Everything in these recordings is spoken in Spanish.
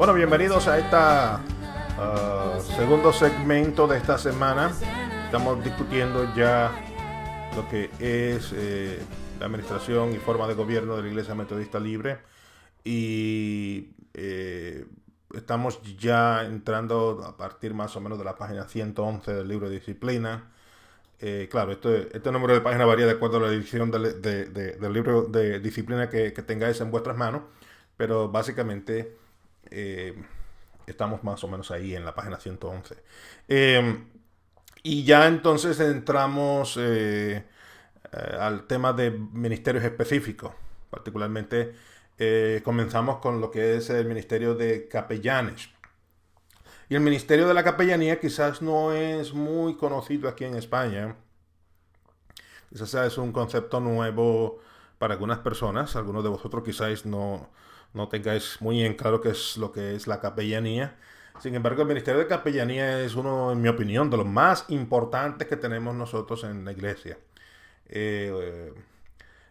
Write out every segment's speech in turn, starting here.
Bueno, bienvenidos a esta segundo segmento de esta semana. Estamos discutiendo ya lo que es la administración y forma de gobierno de la Iglesia Metodista Libre. Y estamos ya entrando a partir más o menos de la página 111 del libro de disciplina. Claro, este número de página varía de acuerdo a la edición del libro de disciplina que tengáis en vuestras manos, pero básicamente estamos más o menos ahí en la página 111. Y ya entonces entramos al tema de ministerios específicos. Particularmente comenzamos con lo que es el ministerio de capellanes. Y el ministerio de la capellanía quizás no es muy conocido aquí en España. Quizás es un concepto nuevo para algunas personas. Algunos de vosotros quizás no tengáis muy en claro qué es lo que es la capellanía. Sin embargo, el ministerio de capellanía es uno, en mi opinión, de los más importantes que tenemos nosotros en la iglesia.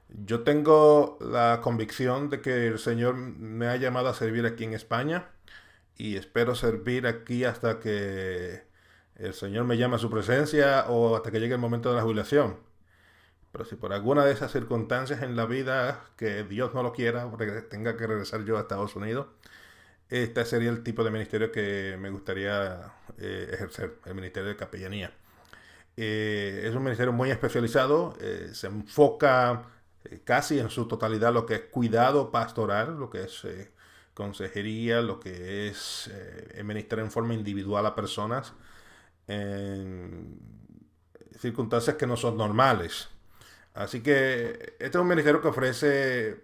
Yo tengo la convicción de que el Señor me ha llamado a servir aquí en España y espero servir aquí hasta que el Señor me llame a su presencia o hasta que llegue el momento de la jubilación. Pero si por alguna de esas circunstancias en la vida, que Dios no lo quiera, tenga que regresar yo a Estados Unidos, este sería el tipo de ministerio que me gustaría ejercer, el ministerio de capellanía. Es un ministerio muy especializado, se enfoca casi en su totalidad lo que es cuidado pastoral, lo que es consejería, lo que es ministrar en forma individual a personas en circunstancias que no son normales. Así que este es un ministerio que ofrece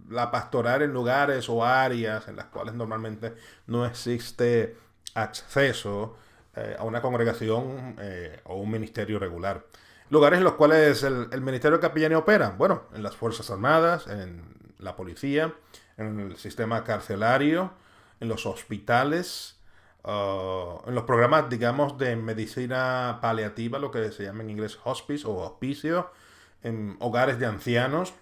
la pastoral en lugares o áreas en las cuales normalmente no existe acceso a una congregación o un ministerio regular. Lugares en los cuales el ministerio de capellanía opera. Bueno, en las Fuerzas Armadas, en la policía, en el sistema carcelario, en los hospitales, en los programas, digamos, de medicina paliativa, lo que se llama en inglés hospice o hospicio, en hogares de ancianos,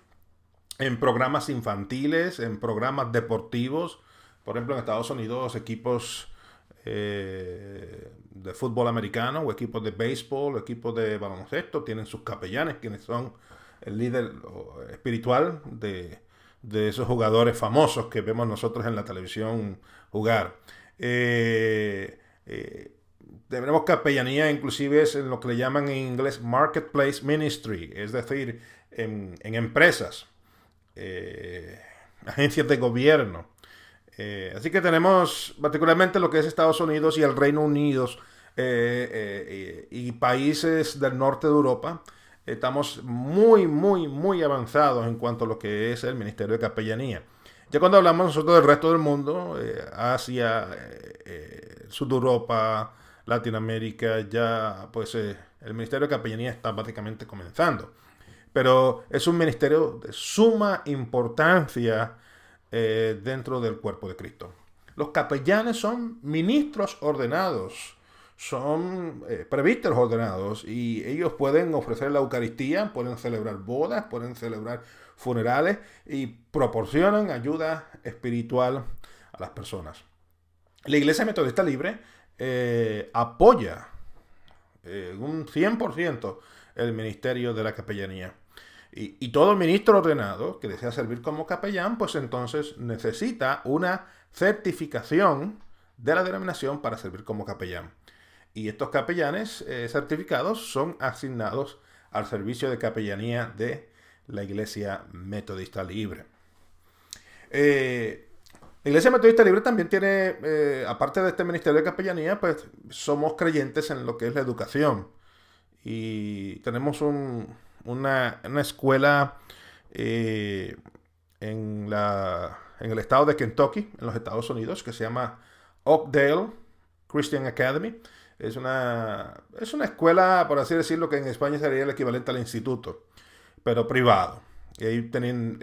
en programas infantiles, en programas deportivos. Por ejemplo, en Estados Unidos, equipos de fútbol americano o equipos de béisbol o equipos de baloncesto tienen sus capellanes, quienes son el líder espiritual de esos jugadores famosos que vemos nosotros en la televisión jugar. Tenemos capellanía inclusive es en lo que le llaman en inglés marketplace ministry, es decir, en empresas, agencias de gobierno. Así que tenemos particularmente lo que es Estados Unidos y el Reino Unido y países del norte de Europa. Estamos muy avanzados en cuanto a lo que es el ministerio de capellanía. Ya cuando hablamos nosotros del resto del mundo, Asia, Sur de Europa, Latinoamérica, ya pues el ministerio de capellanía está prácticamente comenzando. Pero es un ministerio de suma importancia dentro del cuerpo de Cristo. Los capellanes son ministros ordenados, son presbíteros ordenados y ellos pueden ofrecer la Eucaristía, pueden celebrar bodas, pueden celebrar funerales y proporcionan ayuda espiritual a las personas. La Iglesia Metodista Libre apoya un 100% el ministerio de la capellanía. Y todo ministro ordenado que desea servir como capellán, pues entonces necesita una certificación de la denominación para servir como capellán. Y estos capellanes certificados son asignados al servicio de capellanía de la Iglesia Metodista Libre. La Iglesia Metodista Libre también tiene, aparte de este ministerio de capellanía, pues somos creyentes en lo que es la educación. Y tenemos una escuela en el estado de Kentucky, en los Estados Unidos, que se llama Oakdale Christian Academy. Es una escuela, por así decirlo, que en España sería el equivalente al instituto, pero privado. Y ahí tienen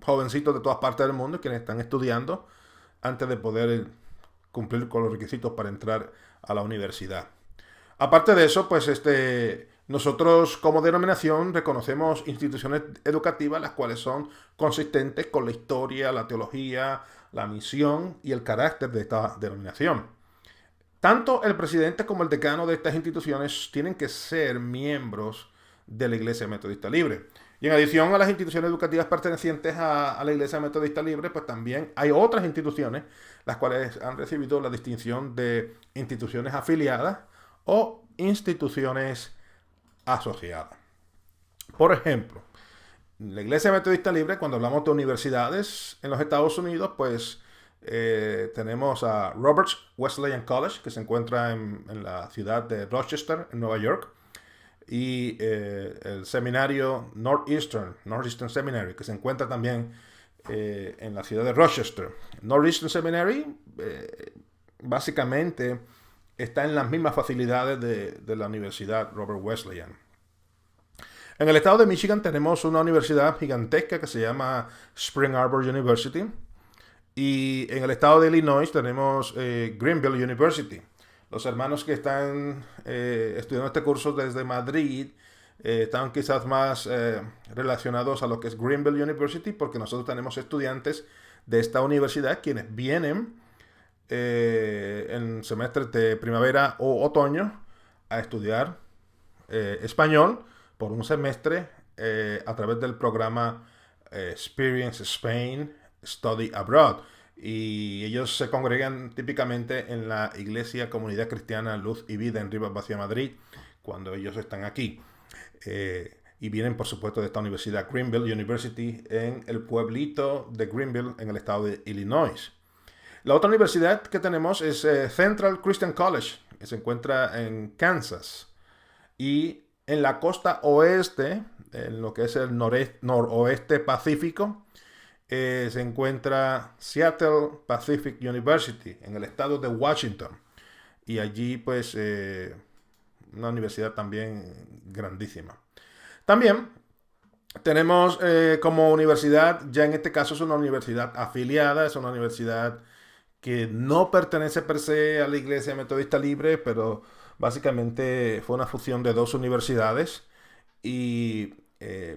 jovencitos de todas partes del mundo quienes están estudiando antes de poder cumplir con los requisitos para entrar a la universidad. Aparte de eso, pues nosotros como denominación reconocemos instituciones educativas las cuales son consistentes con la historia, la teología, la misión y el carácter de esta denominación. Tanto el presidente como el decano de estas instituciones tienen que ser miembros de la Iglesia Metodista Libre. Y en adición a las instituciones educativas pertenecientes a la Iglesia Metodista Libre, pues también hay otras instituciones, las cuales han recibido la distinción de instituciones afiliadas o instituciones asociadas. Por ejemplo, la Iglesia Metodista Libre, cuando hablamos de universidades en los Estados Unidos, pues tenemos a Roberts Wesleyan College, que se encuentra en la ciudad de Rochester, en Nueva York, y el seminario Northeastern Seminary, que se encuentra también en la ciudad de Rochester. Northeastern Seminary básicamente está en las mismas facilidades de la Universidad Robert Wesleyan. En el estado de Michigan tenemos una universidad gigantesca que se llama Spring Arbor University. Y en el estado de Illinois tenemos Greenville University. Los hermanos que están estudiando este curso desde Madrid están quizás más relacionados a lo que es Greenville University, porque nosotros tenemos estudiantes de esta universidad quienes vienen en semestres de primavera o otoño a estudiar español por un semestre a través del programa Experience Spain Study Abroad. Y ellos se congregan típicamente en la Iglesia Comunidad Cristiana Luz y Vida en Rivas Vacía, Madrid, cuando ellos están aquí. Y vienen, por supuesto, de esta universidad, Greenville University, en el pueblito de Greenville, en el estado de Illinois. La otra universidad que tenemos es Central Christian College, que se encuentra en Kansas. Y en la costa oeste, en lo que es el noroeste pacífico, se encuentra Seattle Pacific University, en el estado de Washington. Y allí, pues, una universidad también grandísima. También tenemos como universidad, ya en este caso es una universidad afiliada, es una universidad que no pertenece per se a la Iglesia Metodista Libre, pero básicamente fue una fusión de dos universidades y,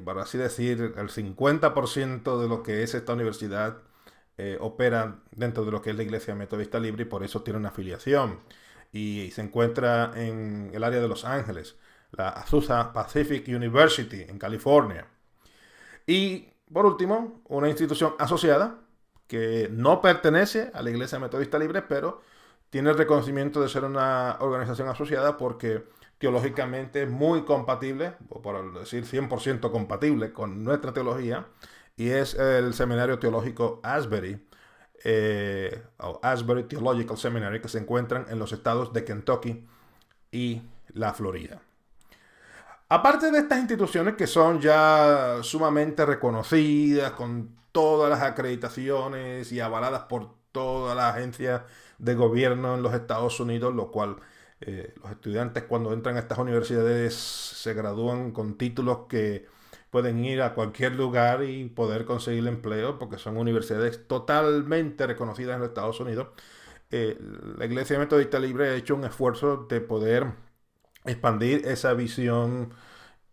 por así decir, el 50% de lo que es esta universidad opera dentro de lo que es la Iglesia Metodista Libre y por eso tiene una afiliación. Y se encuentra en el área de Los Ángeles, la Azusa Pacific University en California. Y por último, una institución asociada que no pertenece a la Iglesia Metodista Libre, pero tiene el reconocimiento de ser una organización asociada porque teológicamente es muy compatible, o por decir 100% compatible con nuestra teología, y es el Seminario Teológico Asbury, o Asbury Theological Seminary, que se encuentran en los estados de Kentucky y la Florida. Aparte de estas instituciones que son ya sumamente reconocidas, con todas las acreditaciones y avaladas por todas las agencias de gobierno en los Estados Unidos, lo cual los estudiantes cuando entran a estas universidades se gradúan con títulos que pueden ir a cualquier lugar y poder conseguir empleo porque son universidades totalmente reconocidas en los Estados Unidos. La Iglesia Metodista Libre ha hecho un esfuerzo de poder expandir esa visión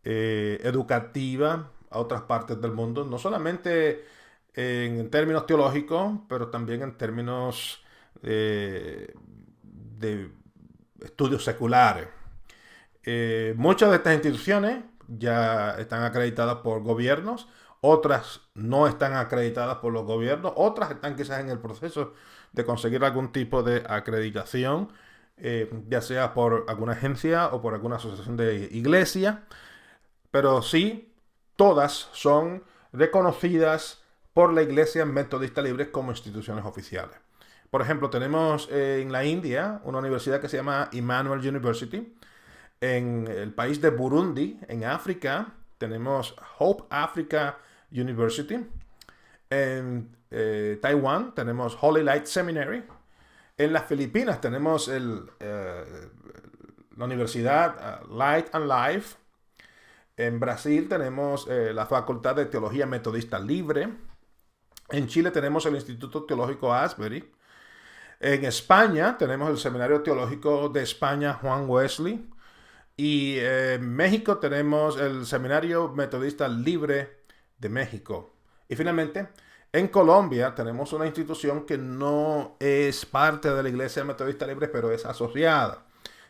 educativa a otras partes del mundo, no solamente en términos teológicos, pero también en términos de estudios seculares. Muchas de estas instituciones ya están acreditadas por gobiernos, otras no están acreditadas por los gobiernos, otras están quizás en el proceso de conseguir algún tipo de acreditación, ya sea por alguna agencia o por alguna asociación de iglesia, pero sí, todas son reconocidas por la Iglesia Metodista Libre como instituciones oficiales. Por ejemplo, tenemos en la India una universidad que se llama Emmanuel University. En el país de Burundi, en África, tenemos Hope Africa University. En Taiwán tenemos Holy Light Seminary. En las Filipinas tenemos la Universidad Light and Life. En Brasil tenemos la Facultad de Teología Metodista Libre. En Chile tenemos el Instituto Teológico Asbury. En España tenemos el Seminario Teológico de España Juan Wesley. Y en México tenemos el Seminario Metodista Libre de México. Y finalmente, En Colombia tenemos una institución que no es parte de la Iglesia Metodista Libre, pero es asociada.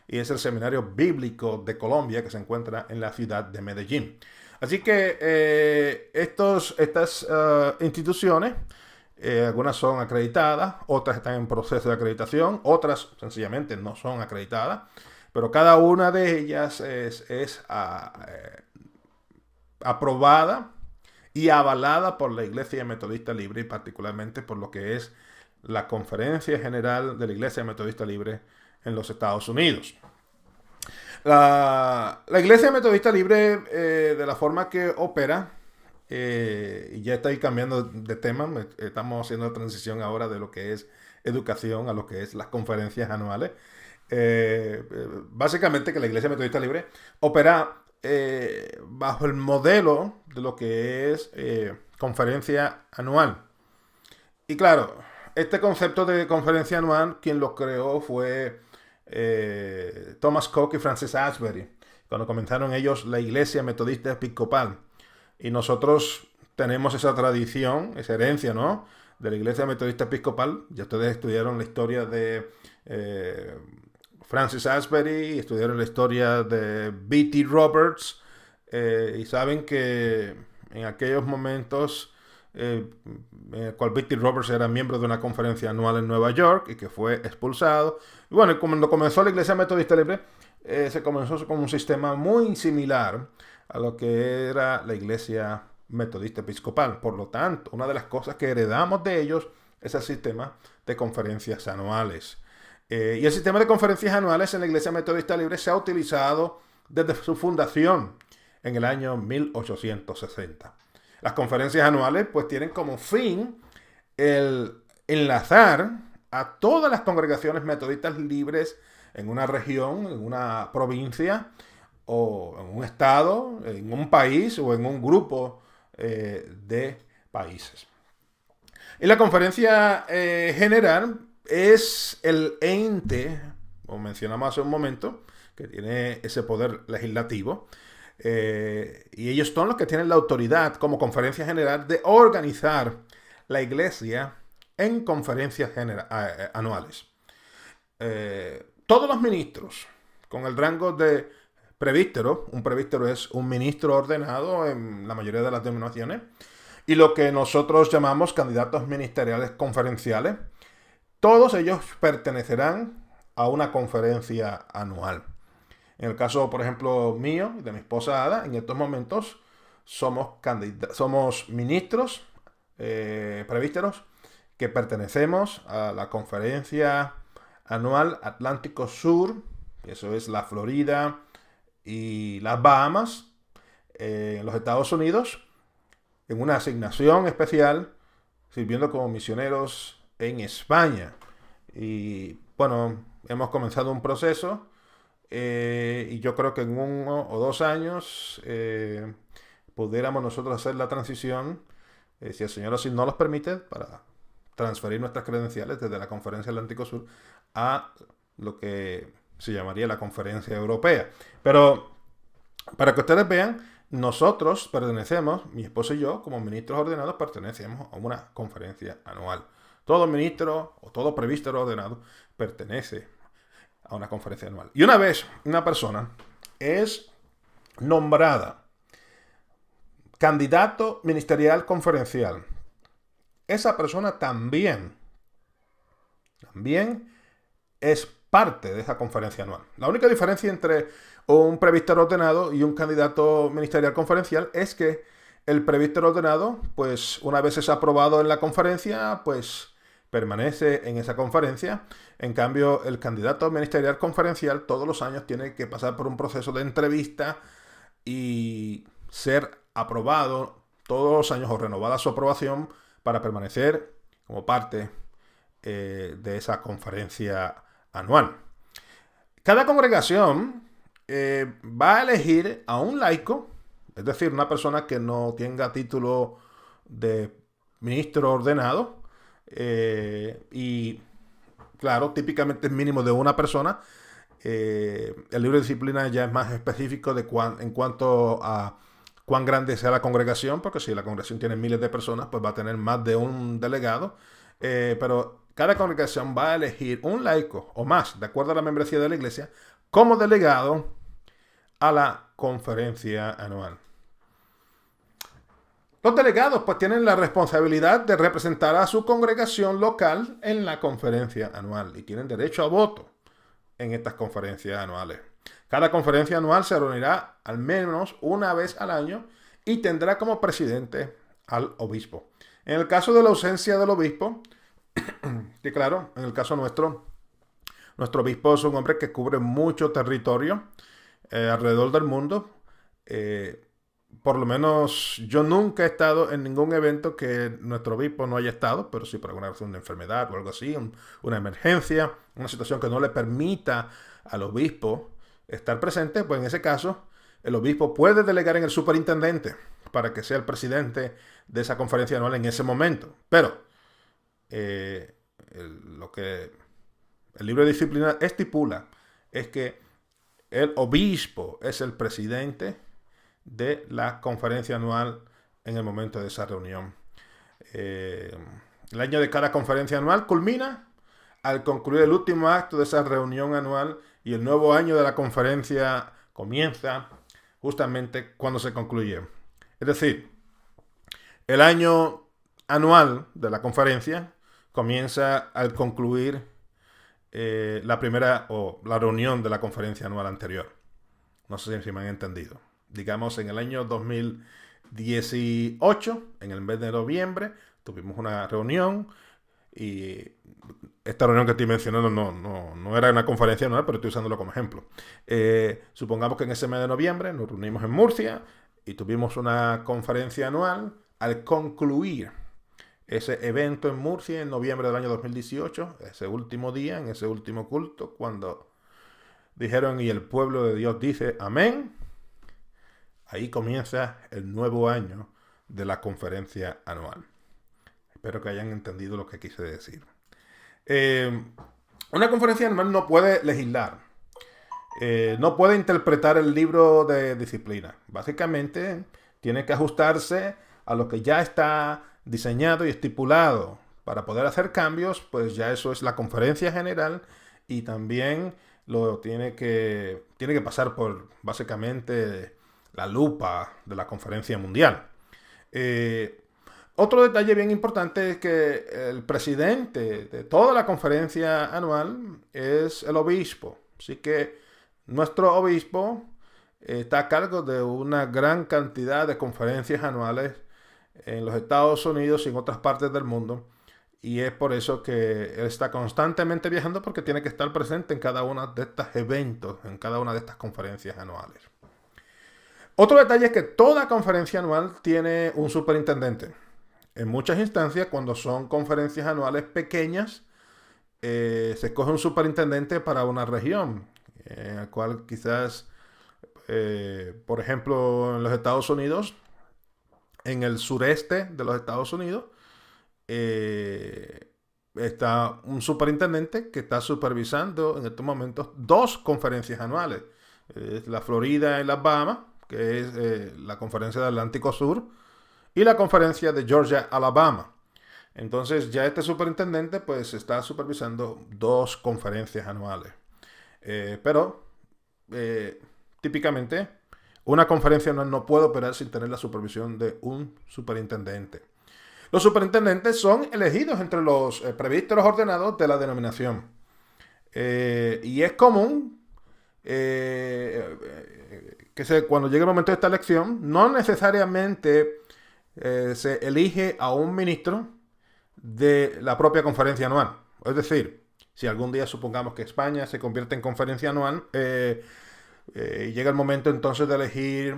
Y es el Seminario Bíblico de Colombia, que se encuentra en la ciudad de Medellín. Así que estas instituciones, algunas son acreditadas, otras están en proceso de acreditación, otras sencillamente no son acreditadas, pero cada una de ellas es aprobada y avalada por la Iglesia Metodista Libre, y particularmente por lo que es la Conferencia General de la Iglesia Metodista Libre en los Estados Unidos. La Iglesia Metodista Libre, de la forma que opera, y ya estoy cambiando de tema, estamos haciendo la transición ahora de lo que es educación a lo que es las conferencias anuales. Básicamente que la Iglesia Metodista Libre opera bajo el modelo de lo que es conferencia anual. Y claro, este concepto de conferencia anual, quien lo creó fue Thomas Cook y Francis Asbury, cuando comenzaron ellos la Iglesia Metodista Episcopal. Y nosotros tenemos esa tradición, esa herencia, ¿no?, de la Iglesia Metodista Episcopal. Ya ustedes estudiaron la historia de Francis Asbury, estudiaron la historia de B.T. Roberts, y saben que en aquellos momentos en el cual B.T. Roberts era miembro de una conferencia anual en Nueva York y que fue expulsado. Y bueno, cuando comenzó la Iglesia Metodista Libre, se comenzó con un sistema muy similar a lo que era la Iglesia Metodista Episcopal. Por lo tanto, una de las cosas que heredamos de ellos es el sistema de conferencias anuales. Y el sistema de conferencias anuales en la Iglesia Metodista Libre se ha utilizado desde su fundación en el año 1860. Las conferencias anuales pues tienen como fin el enlazar a todas las congregaciones metodistas libres en una región, en una provincia, o en un estado, en un país o en un grupo de países. Y la conferencia general es el ente, como mencionamos hace un momento, que tiene ese poder legislativo. Y ellos son los que tienen la autoridad como conferencia general de organizar la iglesia en conferencias anuales. Todos los ministros con el rango de presbítero, un presbítero es un ministro ordenado en la mayoría de las denominaciones, y lo que nosotros llamamos candidatos ministeriales conferenciales, todos ellos pertenecerán a una conferencia anual. En el caso, por ejemplo, mío y de mi esposa Ada, en estos momentos somos ministros, presbíteros, que pertenecemos a la conferencia anual Atlántico Sur, eso es la Florida y las Bahamas, en los Estados Unidos, en una asignación especial, sirviendo como misioneros en España. Y bueno, hemos comenzado un proceso. Y yo creo que en 1 o 2 años pudiéramos nosotros hacer la transición, si el Señor así nos los permite, para transferir nuestras credenciales desde la Conferencia Atlántico Sur a lo que se llamaría la Conferencia Europea. Pero para que ustedes vean, nosotros pertenecemos, mi esposo y yo, como ministros ordenados, pertenecemos a una conferencia anual. Todo ministro o todo presbítero ordenado pertenece a una conferencia anual. Y una vez una persona es nombrada candidato ministerial conferencial, esa persona también es parte de esa conferencia anual. La única diferencia entre un presbítero ordenado y un candidato ministerial conferencial es que el presbítero ordenado, pues una vez es aprobado en la conferencia, pues permanece en esa conferencia. En cambio, el candidato ministerial conferencial todos los años tiene que pasar por un proceso de entrevista y ser aprobado todos los años o renovada su aprobación para permanecer como parte de esa conferencia anual. Cada congregación va a elegir a un laico, es decir, una persona que no tenga título de ministro ordenado, y claro, típicamente es mínimo de una persona. El libro de disciplina ya es más específico en cuanto a cuán grande sea la congregación, porque si la congregación tiene miles de personas, pues va a tener más de un delegado. Pero cada congregación va a elegir un laico o más, de acuerdo a la membresía de la iglesia, como delegado a la conferencia anual. Los delegados pues tienen la responsabilidad de representar a su congregación local en la conferencia anual y tienen derecho a voto en estas conferencias anuales. Cada conferencia anual se reunirá al menos una vez al año y tendrá como presidente al obispo. En el caso de la ausencia del obispo, que claro, en el caso nuestro obispo es un hombre que cubre mucho territorio alrededor del mundo. Por lo menos yo nunca he estado en ningún evento que nuestro obispo no haya estado, pero si por alguna razón, una enfermedad o algo así, una emergencia, una situación que no le permita al obispo estar presente, pues en ese caso el obispo puede delegar en el superintendente para que sea el presidente de esa conferencia anual en ese momento. Pero lo que el libro de disciplina estipula es que el obispo es el presidente de la conferencia anual en el momento de esa reunión. El año de cada conferencia anual culmina al concluir el último acto de esa reunión anual y el nuevo año de la conferencia comienza justamente cuando se concluye. Es decir, el año anual de la conferencia comienza al concluir la primera o la reunión de la conferencia anual anterior. No sé si me han entendido. Digamos, en el año 2018, en el mes de noviembre, tuvimos una reunión y esta reunión que estoy mencionando no era una conferencia anual, pero estoy usándolo como ejemplo. Supongamos que en ese mes de noviembre nos reunimos en Murcia y tuvimos una conferencia anual. Al concluir ese evento en Murcia en noviembre del año 2018, ese último día, en ese último culto, cuando dijeron y el pueblo de Dios dice amén, ahí comienza el nuevo año de la conferencia anual. Espero que hayan entendido lo que quise decir. Una conferencia anual no puede legislar. No puede interpretar el libro de disciplina. Básicamente tiene que ajustarse a lo que ya está diseñado y estipulado. Para poder hacer cambios, pues ya eso es la conferencia general y también tiene que pasar por básicamente la lupa de la conferencia mundial. Otro detalle bien importante es que el presidente de toda la conferencia anual es el obispo. Así que nuestro obispo está a cargo de una gran cantidad de conferencias anuales en los Estados Unidos y en otras partes del mundo. Y es por eso que él está constantemente viajando, porque tiene que estar presente en cada uno de estos eventos, en cada una de estas conferencias anuales. Otro detalle es que toda conferencia anual tiene un superintendente. En muchas instancias, cuando son conferencias anuales pequeñas, se escoge un superintendente para una región, en la cual quizás, por ejemplo, en los Estados Unidos, en el sureste de los Estados Unidos, está un superintendente que está supervisando en estos momentos 2 conferencias anuales. La Florida y las Bahamas, que es la conferencia del Atlántico Sur, y la conferencia de Georgia-Alabama. Entonces ya este superintendente pues está supervisando 2 conferencias anuales. Pero típicamente una conferencia anual no puede operar sin tener la supervisión de un superintendente. Los superintendentes son elegidos entre los presbíteros ordenados de la denominación. Y es común que cuando llegue el momento de esta elección, no necesariamente se elige a un ministro de la propia conferencia anual. Es decir, si algún día supongamos que España se convierte en conferencia anual, llega el momento entonces de elegir,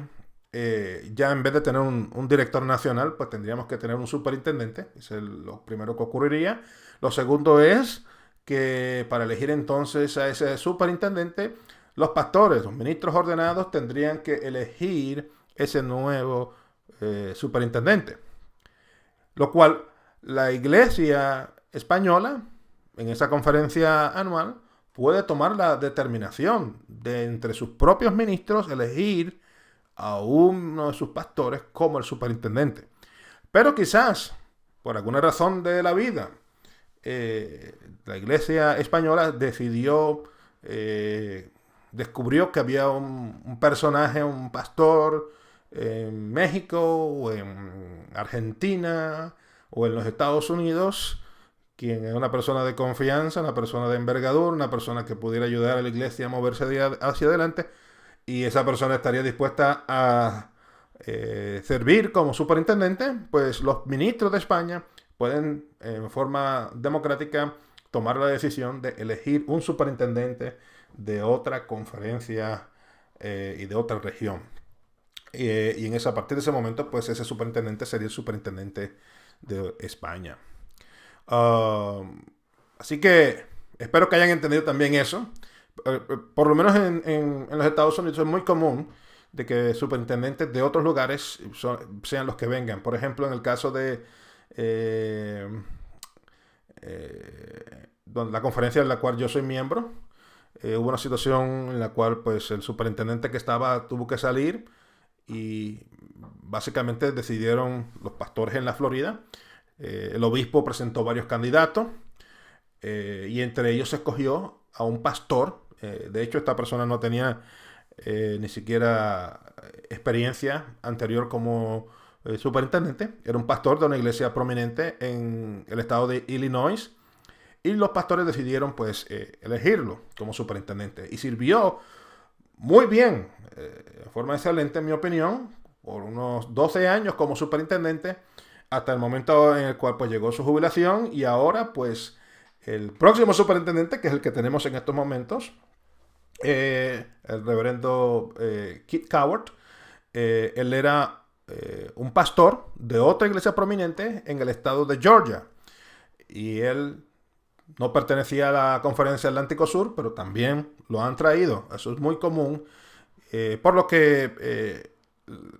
ya en vez de tener un director nacional, pues tendríamos que tener un superintendente. Es lo primero que ocurriría. Lo segundo es que para elegir entonces a ese superintendente, los pastores, los ministros ordenados, tendrían que elegir ese nuevo superintendente. Lo cual la Iglesia española, en esa conferencia anual, puede tomar la determinación de entre sus propios ministros elegir a uno de sus pastores como el superintendente. Pero quizás, por alguna razón de la vida, la iglesia española descubrió que había un personaje, un pastor en México o en Argentina o en los Estados Unidos, quien es una persona de confianza, una persona de envergadura, una persona que pudiera ayudar a la iglesia a moverse hacia adelante, y esa persona estaría dispuesta a servir como superintendente. Pues los ministros de España pueden en forma democrática tomar la decisión de elegir un superintendente de otra conferencia y de otra región. Y a partir de ese momento, pues ese superintendente sería el superintendente de España. Así que espero que hayan entendido también eso. Por lo menos en los Estados Unidos es muy común de que superintendentes de otros lugares sean los que vengan. Por ejemplo, en el caso de la conferencia en la cual yo soy miembro, hubo una situación en la cual pues el superintendente que estaba tuvo que salir, y básicamente decidieron los pastores en la Florida. El obispo presentó varios candidatos, y entre ellos se escogió a un pastor. De hecho, esta persona no tenía ni siquiera experiencia anterior como superintendente. Era un pastor de una iglesia prominente en el estado de Illinois, y los pastores decidieron pues elegirlo como superintendente, y sirvió muy bien, de forma excelente en mi opinión, por unos 12 años como superintendente, hasta el momento en el cual pues llegó su jubilación. Y ahora pues el próximo superintendente, que es el que tenemos en estos momentos, el reverendo Keith Cowart, él era un pastor de otra iglesia prominente en el estado de Georgia, y él no pertenecía a la Conferencia Atlántico Sur, pero también lo han traído. Eso es muy común, por lo que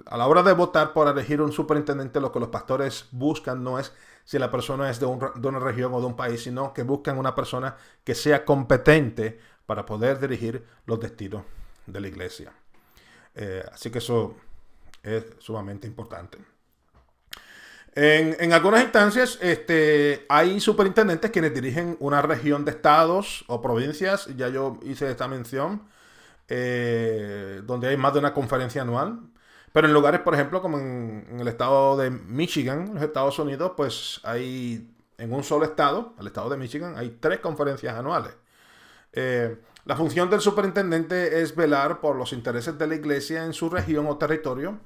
a la hora de votar por elegir un superintendente, lo que los pastores buscan no es si la persona es de una región o de un país, sino que buscan una persona que sea competente para poder dirigir los destinos de la iglesia. Así que eso es sumamente importante. En algunas instancias hay superintendentes quienes dirigen una región de estados o provincias. Ya yo hice esta mención, donde hay más de una conferencia anual. Pero en lugares, por ejemplo, como en el estado de Michigan, en los Estados Unidos, pues hay en un solo estado, el estado de Michigan, hay 3 conferencias anuales. La función del superintendente es velar por los intereses de la iglesia en su región o territorio,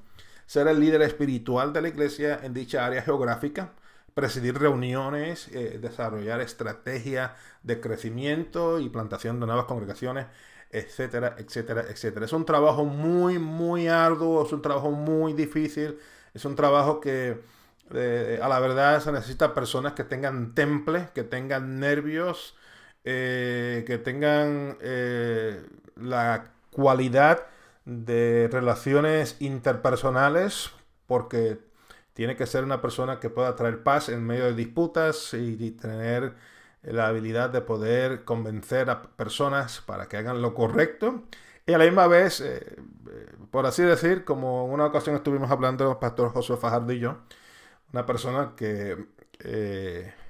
ser el líder espiritual de la iglesia en dicha área geográfica, presidir reuniones, desarrollar estrategias de crecimiento y plantación de nuevas congregaciones, etcétera, etcétera, etcétera. Es un trabajo muy, muy arduo, es un trabajo muy difícil, es un trabajo que a la verdad se necesita personas que tengan temple, que tengan nervios, que tengan la cualidad de relaciones interpersonales, porque tiene que ser una persona que pueda traer paz en medio de disputas y tener la habilidad de poder convencer a personas para que hagan lo correcto. Y a la misma vez, por así decir, como en una ocasión estuvimos hablando el pastor Josué Fajardo y yo, una persona que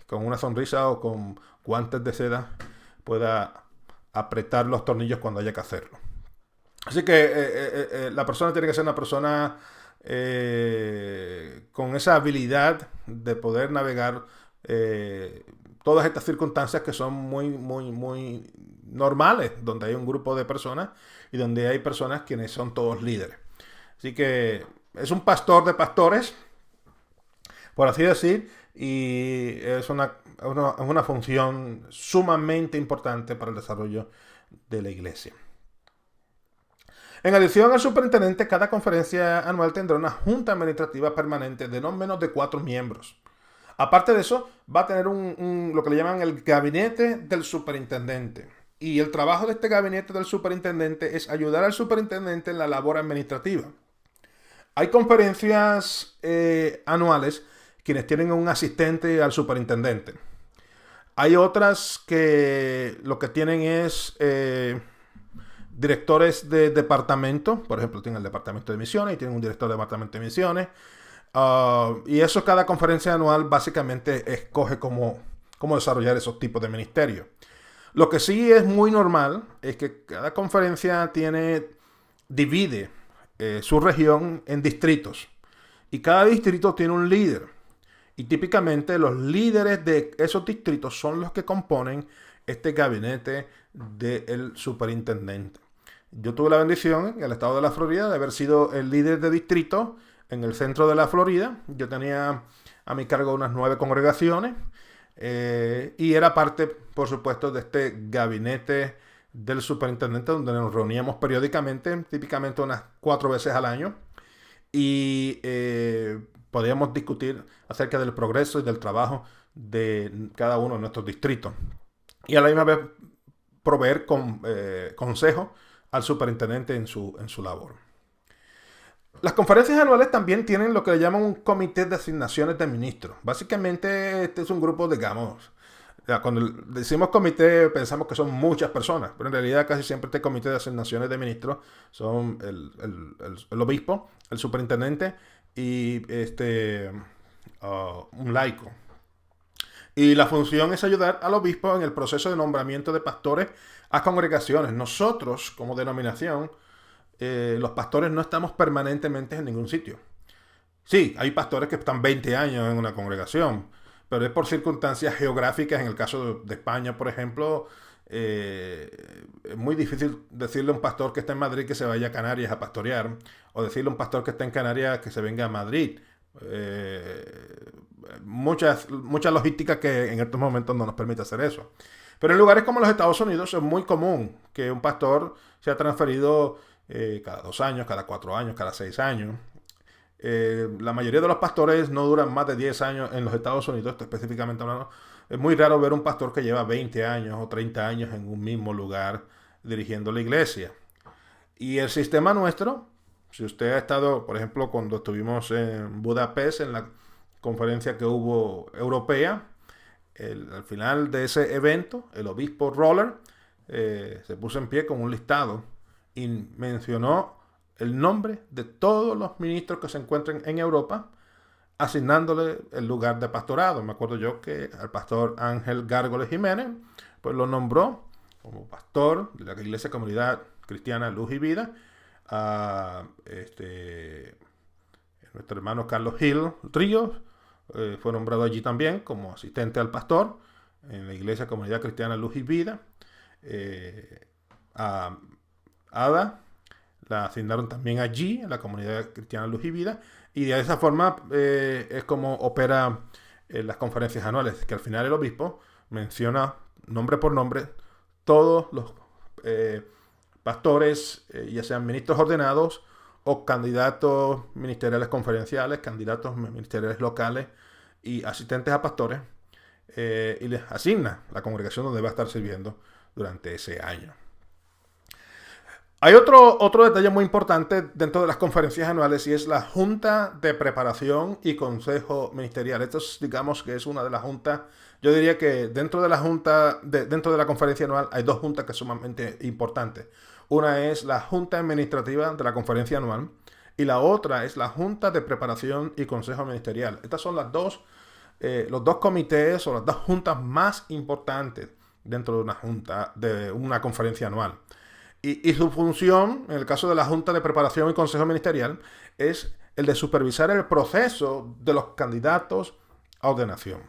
con una sonrisa o con guantes de seda pueda apretar los tornillos cuando haya que hacerlo. Así que la persona tiene que ser una persona con esa habilidad de poder navegar todas estas circunstancias que son muy, muy, muy normales, donde hay un grupo de personas y donde hay personas quienes son todos líderes. Así que es un pastor de pastores, por así decir, y es una función sumamente importante para el desarrollo de la iglesia. En adición al superintendente, cada conferencia anual tendrá una junta administrativa permanente de no menos de 4 miembros. Aparte de eso, va a tener lo que le llaman el gabinete del superintendente. Y el trabajo de este gabinete del superintendente es ayudar al superintendente en la labor administrativa. Hay conferencias anuales quienes tienen un asistente al superintendente. Hay otras que lo que tienen es directores de departamento. Por ejemplo, tienen el departamento de misiones y tienen un director de departamento de misiones. Y eso, cada conferencia anual básicamente escoge cómo desarrollar esos tipos de ministerios. Lo que sí es muy normal es que cada conferencia divide su región en distritos. Y cada distrito tiene un líder. Y típicamente los líderes de esos distritos son los que componen este gabinete del superintendente. Yo tuve la bendición en el estado de la Florida de haber sido el líder de distrito en el centro de la Florida. Yo tenía a mi cargo unas 9 congregaciones y era parte, por supuesto, de este gabinete del superintendente, donde nos reuníamos periódicamente, típicamente unas 4 veces al año, y podíamos discutir acerca del progreso y del trabajo de cada uno de nuestros distritos. Y a la misma vez proveer consejo al superintendente en su labor. Las conferencias anuales también tienen lo que le llaman un comité de asignaciones de ministros. Básicamente este es un grupo, digamos, cuando decimos comité pensamos que son muchas personas, pero en realidad casi siempre este comité de asignaciones de ministros son el obispo, el superintendente y un laico. Y la función es ayudar al obispo en el proceso de nombramiento de pastores a congregaciones. Nosotros, como denominación, los pastores no estamos permanentemente en ningún sitio. Sí, hay pastores que están 20 años en una congregación, pero es por circunstancias geográficas. En el caso de España, por ejemplo, es muy difícil decirle a un pastor que está en Madrid que se vaya a Canarias a pastorear, o decirle a un pastor que está en Canarias que se venga a Madrid. Muchas logísticas que en estos momentos no nos permite hacer eso. Pero en lugares como los Estados Unidos es muy común que un pastor sea transferido cada 2 años, cada 4 años, cada 6 años. La mayoría de los pastores no duran más de 10 años en los Estados Unidos, específicamente hablando. Es muy raro ver un pastor que lleva 20 años o 30 años en un mismo lugar dirigiendo la iglesia. Y el sistema nuestro, si usted ha estado, por ejemplo, cuando estuvimos en Budapest, en la conferencia que hubo europea, al final de ese evento, el obispo Roller se puso en pie con un listado y mencionó el nombre de todos los ministros que se encuentren en Europa, asignándole el lugar de pastorado. Me acuerdo yo que al pastor Ángel Gárgoles Jiménez, pues lo nombró como pastor de la Iglesia Comunidad Cristiana Luz y Vida, a nuestro hermano Carlos Gil Ríos, fue nombrado allí también como asistente al pastor en la Iglesia Comunidad Cristiana Luz y Vida. A Ada la asignaron también allí, en la Comunidad Cristiana Luz y Vida, y de esa forma es como opera las conferencias anuales, que al final el obispo menciona nombre por nombre todos los pastores, ya sean ministros ordenados o candidatos ministeriales conferenciales, candidatos ministeriales locales y asistentes a pastores, y les asigna la congregación donde va a estar sirviendo durante ese año. Hay otro detalle muy importante dentro de las conferencias anuales, y es la Junta de Preparación y Consejo Ministerial. Esto digamos que es una de las juntas. Yo diría que dentro de la conferencia anual hay 2 juntas que son sumamente importantes. Una es la Junta Administrativa de la conferencia anual y la otra es la Junta de Preparación y Consejo Ministerial. Estas son los dos comités o las 2 juntas más importantes dentro de una conferencia anual. Y su función, en el caso de la Junta de Preparación y Consejo Ministerial, es el de supervisar el proceso de los candidatos a ordenación.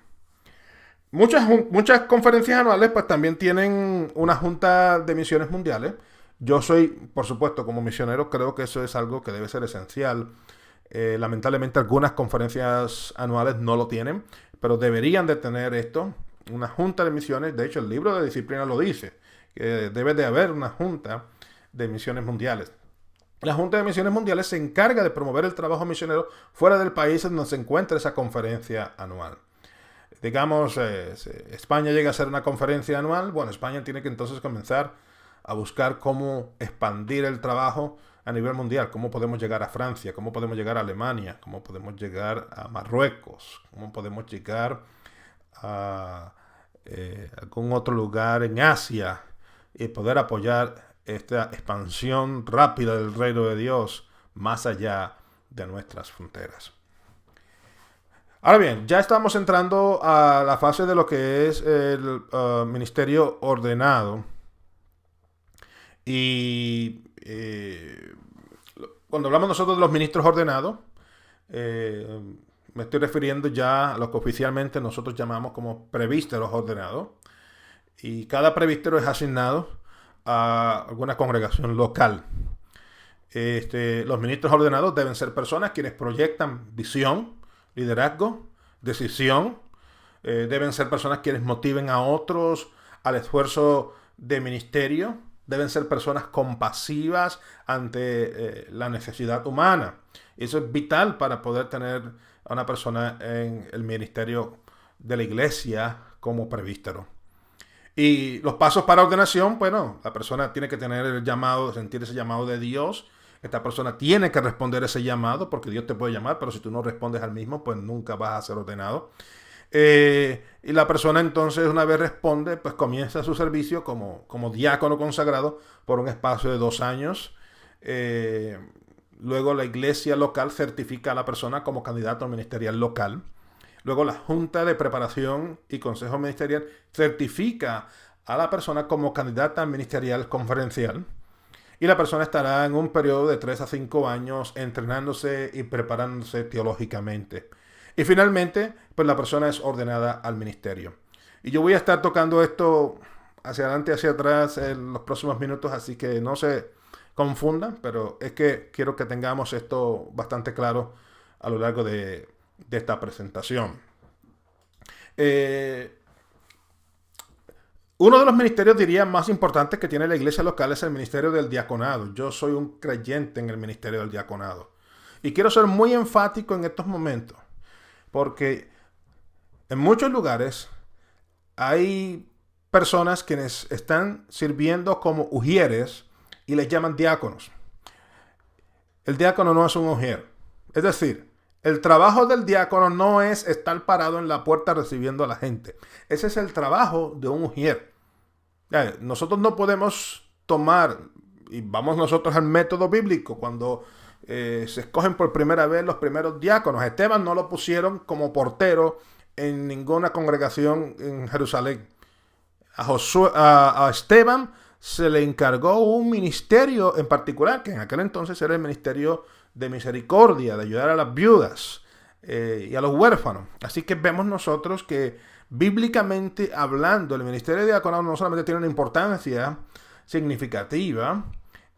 Muchas conferencias anuales pues también tienen una Junta de Misiones Mundiales. Yo soy, por supuesto, como misionero, creo que eso es algo que debe ser esencial. Lamentablemente algunas conferencias anuales no lo tienen, pero deberían de tener esto, una Junta de Misiones. De hecho, el libro de disciplina lo dice, que debe de haber una Junta de Misiones Mundiales. La Junta de Misiones Mundiales se encarga de promover el trabajo misionero fuera del país en donde se encuentra esa conferencia anual. Digamos, España llega a ser una conferencia anual, bueno, España tiene que entonces comenzar a buscar cómo expandir el trabajo a nivel mundial, cómo podemos llegar a Francia, cómo podemos llegar a Alemania, cómo podemos llegar a Marruecos, cómo podemos llegar a algún otro lugar en Asia y poder apoyar esta expansión rápida del reino de Dios más allá de nuestras fronteras. Ahora bien, ya estamos entrando a la fase de lo que es el ministerio ordenado. Y cuando hablamos nosotros de los ministros ordenados, me estoy refiriendo ya a lo que oficialmente nosotros llamamos como presbíteros ordenados. Y cada presbítero es asignado a alguna congregación local. Los ministros ordenados deben ser personas quienes proyectan visión, liderazgo, decisión. Deben ser personas quienes motiven a otros al esfuerzo de ministerio. Deben ser personas compasivas ante la necesidad humana. Eso es vital para poder tener a una persona en el ministerio de la iglesia como presbítero. Y los pasos para ordenación, bueno, la persona tiene que tener el llamado, sentir ese llamado de Dios. Esta persona tiene que responder ese llamado, porque Dios te puede llamar, pero si tú no respondes al mismo, pues nunca vas a ser ordenado. Y la persona entonces, una vez responde, pues comienza su servicio como diácono consagrado por un espacio de 2 años. Luego la iglesia local certifica a la persona como candidato ministerial local. Luego la Junta de Preparación y Consejo Ministerial certifica a la persona como candidata ministerial conferencial. Y la persona estará en un periodo de 3 a 5 años entrenándose y preparándose teológicamente. Y finalmente, pues la persona es ordenada al ministerio. Y yo voy a estar tocando esto hacia adelante y hacia atrás en los próximos minutos, así que no se confundan, pero es que quiero que tengamos esto bastante claro a lo largo de esta presentación. Uno de los ministerios, diría, más importantes que tiene la iglesia local es el ministerio del diaconado. Yo soy un creyente en el ministerio del diaconado. Y quiero ser muy enfático en estos momentos, porque en muchos lugares hay personas quienes están sirviendo como ujieres y les llaman diáconos. El diácono no es un ujier. Es decir, el trabajo del diácono no es estar parado en la puerta recibiendo a la gente. Ese es el trabajo de un ujier. Nosotros no podemos tomar, y vamos nosotros al método bíblico, cuando se escogen por primera vez los primeros diáconos. A Esteban no lo pusieron como portero en ninguna congregación en Jerusalén. A Esteban se le encargó un ministerio en particular, que en aquel entonces era el ministerio de misericordia, de ayudar a las viudas y a los huérfanos. Así que vemos nosotros que bíblicamente hablando, el ministerio de diaconado no solamente tiene una importancia significativa,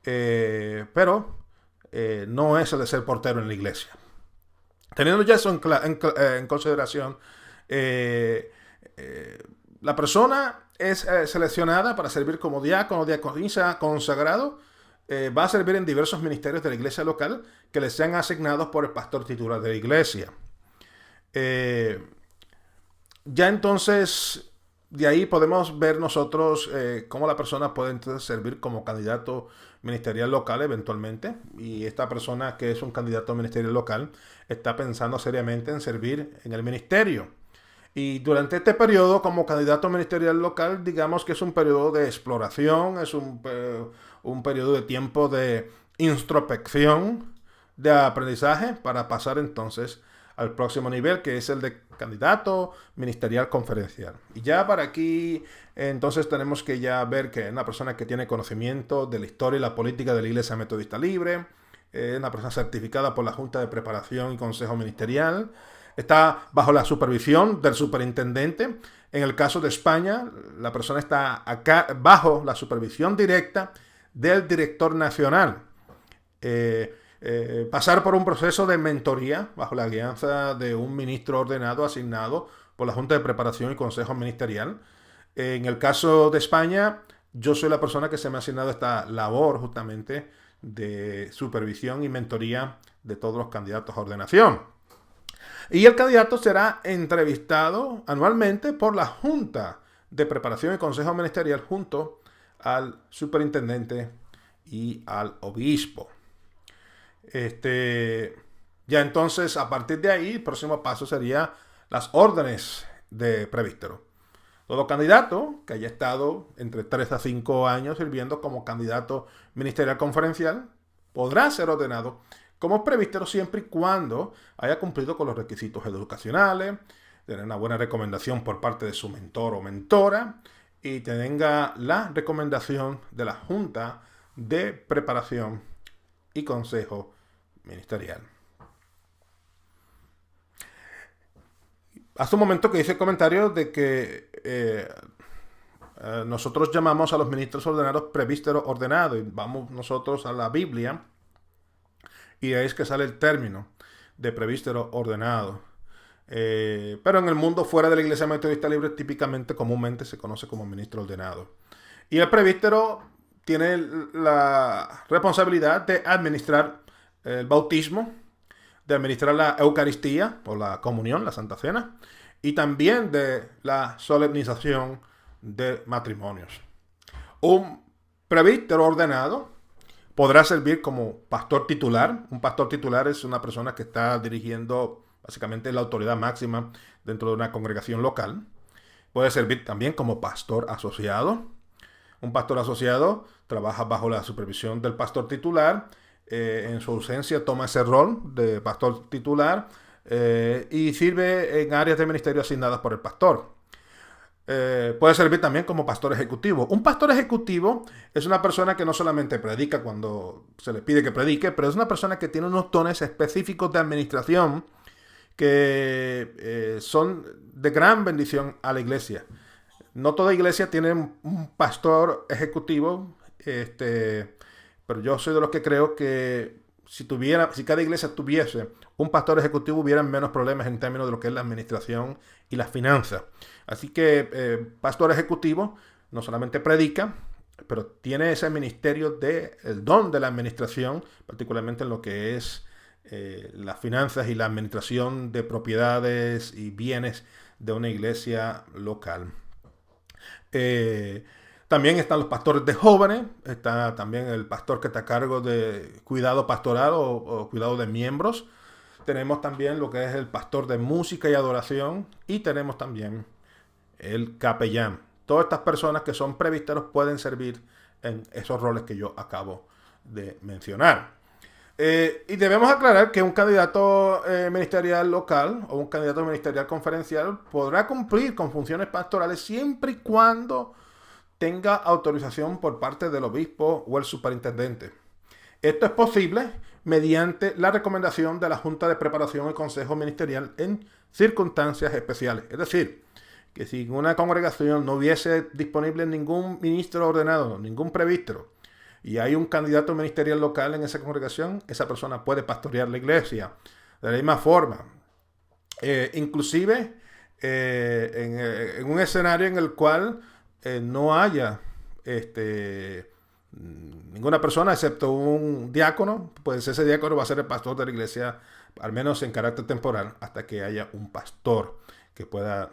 pero no es el de ser portero en la iglesia. Teniendo ya eso en consideración, la persona es seleccionada para servir como diácono o diaconisa consagrado. Va a servir en diversos ministerios de la iglesia local que les sean asignados por el pastor titular de la iglesia. Ya entonces, de ahí podemos ver nosotros cómo la persona puede entonces servir como candidato ministerial local eventualmente. Y esta persona que es un candidato ministerial local está pensando seriamente en servir en el ministerio. Y durante este periodo, como candidato ministerial local, digamos que es un periodo de exploración, es un periodo de tiempo de introspección, de aprendizaje, para pasar entonces al próximo nivel, que es el de candidato ministerial conferencial. Y ya para aquí, entonces tenemos que ya ver que es una persona que tiene conocimiento de la historia y la política de la Iglesia Metodista Libre, una persona certificada por la Junta de Preparación y Consejo Ministerial, está bajo la supervisión del superintendente. En el caso de España, la persona está acá bajo la supervisión directa del director nacional. Pasar por un proceso de mentoría bajo la guianza de un ministro ordenado asignado por la Junta de Preparación y Consejo Ministerial. En el caso de España, yo soy la persona que se me ha asignado esta labor justamente de supervisión y mentoría de todos los candidatos a ordenación. Y el candidato será entrevistado anualmente por la Junta de Preparación y Consejo Ministerial junto al superintendente y al obispo. Ya entonces, a partir de ahí, el próximo paso sería las órdenes de presbítero. Todo candidato que haya estado entre 3 a 5 años sirviendo como candidato ministerial conferencial podrá ser ordenado como presbítero siempre y cuando haya cumplido con los requisitos educacionales, tener una buena recomendación por parte de su mentor o mentora y tenga la recomendación de la Junta de Preparación y Consejo Ministerial. Hace un momento que hice el comentario de que nosotros llamamos a los ministros ordenados presbíteros ordenados y vamos nosotros a la Biblia y ahí es que sale el término de presbítero ordenado. Pero en el mundo fuera de la Iglesia Metodista Libre típicamente, comúnmente se conoce como ministro ordenado. Y el presbítero tiene la responsabilidad de administrar el bautismo, de administrar la Eucaristía o la comunión, la Santa Cena, y también de la solemnización de matrimonios. Un presbítero ordenado podrá servir como pastor titular. Un pastor titular es una persona que está dirigiendo básicamente la autoridad máxima dentro de una congregación local. Puede servir también como pastor asociado. Un pastor asociado trabaja bajo la supervisión del pastor titular. En su ausencia toma ese rol de pastor titular y sirve en áreas de ministerio asignadas por el pastor. Puede servir también como pastor ejecutivo. Un pastor ejecutivo es una persona que no solamente predica cuando se le pide que predique, pero es una persona que tiene unos dones específicos de administración que son de gran bendición a la iglesia. No toda iglesia tiene un pastor ejecutivo, pero yo soy de los que creo que si cada iglesia tuviese un pastor ejecutivo, hubieran menos problemas en términos de lo que es la administración y las finanzas. Así que pastor ejecutivo no solamente predica, pero tiene ese ministerio el don de la administración, particularmente en lo que es las finanzas y la administración de propiedades y bienes de una iglesia local. También están los pastores de jóvenes, está también el pastor que está a cargo de cuidado pastoral o cuidado de miembros. Tenemos también lo que es el pastor de música y adoración y tenemos también el capellán. Todas estas personas que son presbíteros pueden servir en esos roles que yo acabo de mencionar. Y debemos aclarar que un candidato ministerial local o un candidato ministerial conferencial podrá cumplir con funciones pastorales siempre y cuando tenga autorización por parte del obispo o el superintendente. Esto es posible mediante la recomendación de la Junta de Preparación y Consejo Ministerial en circunstancias especiales. Es decir, que si en una congregación no hubiese disponible ningún ministro ordenado, ningún presbítero, y hay un candidato ministerial local en esa congregación, esa persona puede pastorear la iglesia. De la misma forma, inclusive en un escenario en el cual no haya ninguna persona excepto un diácono, pues ese diácono va a ser el pastor de la iglesia, al menos en carácter temporal, hasta que haya un pastor que pueda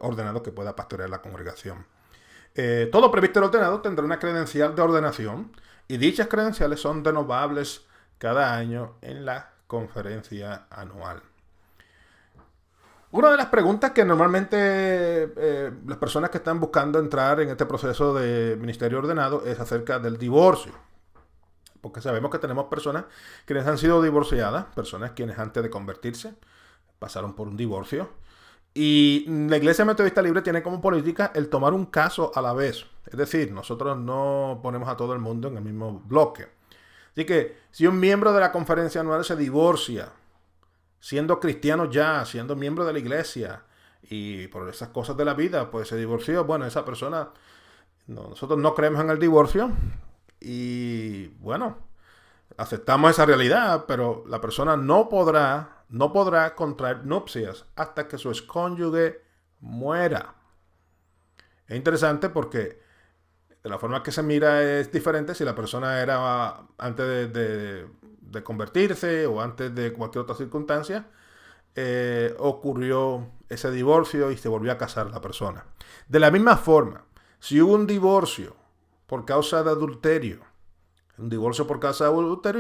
ordenado que pueda pastorear la congregación. Todo presbítero ordenado tendrá una credencial de ordenación y dichas credenciales son renovables cada año en la conferencia anual. Una de las preguntas que normalmente las personas que están buscando entrar en este proceso de ministerio ordenado es acerca del divorcio. Porque sabemos que tenemos personas quienes han sido divorciadas, personas quienes antes de convertirse pasaron por un divorcio. Y la Iglesia Metodista Libre tiene como política el tomar un caso a la vez. Es decir, nosotros no ponemos a todo el mundo en el mismo bloque. Así que si un miembro de la conferencia anual se divorcia, siendo cristiano ya, siendo miembro de la iglesia, y por esas cosas de la vida, pues se divorció, bueno, esa persona, nosotros no creemos en el divorcio, y bueno, aceptamos esa realidad, pero la persona no podrá contraer nupcias hasta que su excónyuge muera. Es interesante porque de la forma que se mira es diferente si la persona era antes de convertirse o antes de cualquier otra circunstancia, ocurrió ese divorcio y se volvió a casar la persona. De la misma forma, si hubo un divorcio por causa de adulterio,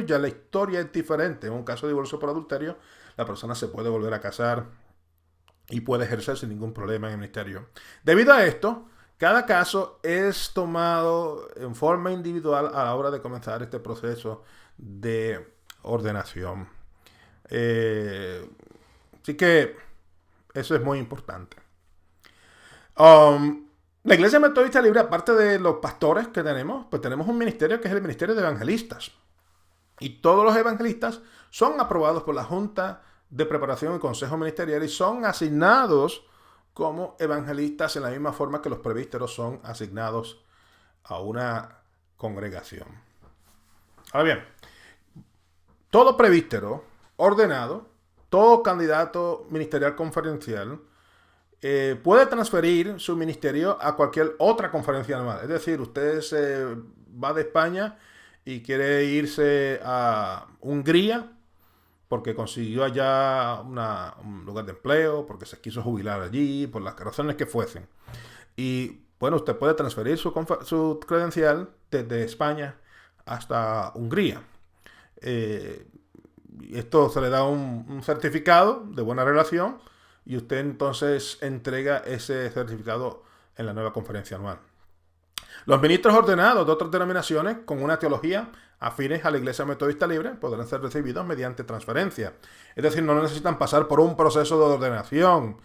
ya la historia es diferente. En un caso de divorcio por adulterio, la persona se puede volver a casar y puede ejercer sin ningún problema en el ministerio. Debido a esto, cada caso es tomado en forma individual a la hora de comenzar este proceso de ordenación. Así que eso es muy importante. La Iglesia Metodista Libre, aparte de los pastores que tenemos, pues tenemos un ministerio que es el Ministerio de Evangelistas. Y todos los evangelistas son aprobados por la Junta de Preparación y Consejo Ministerial y son asignados como evangelistas en la misma forma que los presbíteros son asignados a una congregación. Ahora bien, todo presbítero ordenado, todo candidato ministerial conferencial, puede transferir su ministerio a cualquier otra conferencia anual. Es decir, usted se va de España y quiere irse a Hungría porque consiguió allá un lugar de empleo, porque se quiso jubilar allí, por las razones que fuesen. Y bueno, usted puede transferir su credencial desde España hasta Hungría. Esto se le da un certificado de buena relación y usted entonces entrega ese certificado en la nueva conferencia anual. Los ministros ordenados de otras denominaciones con una teología afines a la Iglesia Metodista Libre podrán ser recibidos mediante transferencia. Es decir, no necesitan pasar por un proceso de ordenación.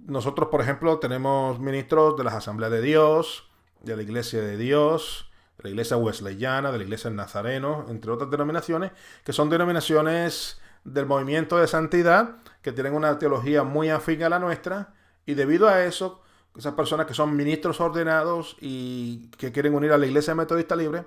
Nosotros, por ejemplo, tenemos ministros de las Asambleas de Dios, de la Iglesia de Dios, de la Iglesia Wesleyana, de la Iglesia del Nazareno, entre otras denominaciones, que son denominaciones del movimiento de santidad, que tienen una teología muy afín a la nuestra, y debido a eso, esas personas que son ministros ordenados y que quieren unir a la Iglesia Metodista Libre,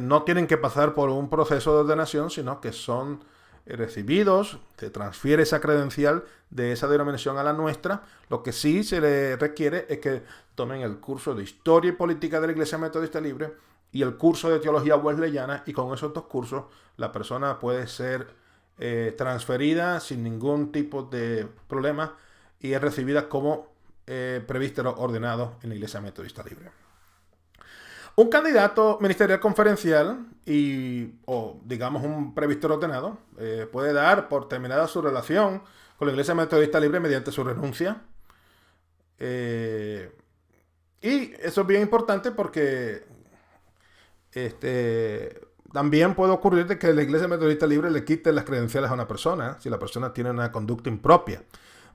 no tienen que pasar por un proceso de ordenación, sino que son recibidos, se transfiere esa credencial de esa denominación a la nuestra. Lo que sí se le requiere es que tomen el curso de Historia y Política de la Iglesia Metodista Libre y el curso de Teología Wesleyana, y con esos dos cursos la persona puede ser transferida sin ningún tipo de problema y es recibida como presbítero ordenado en la Iglesia Metodista Libre. Un candidato ministerial conferencial o digamos un presbítero ordenado puede dar por terminada su relación con la Iglesia Metodista Libre mediante su renuncia. Y eso es bien importante porque también puede ocurrir de que la Iglesia Metodista Libre le quite las credenciales a una persona si la persona tiene una conducta impropia.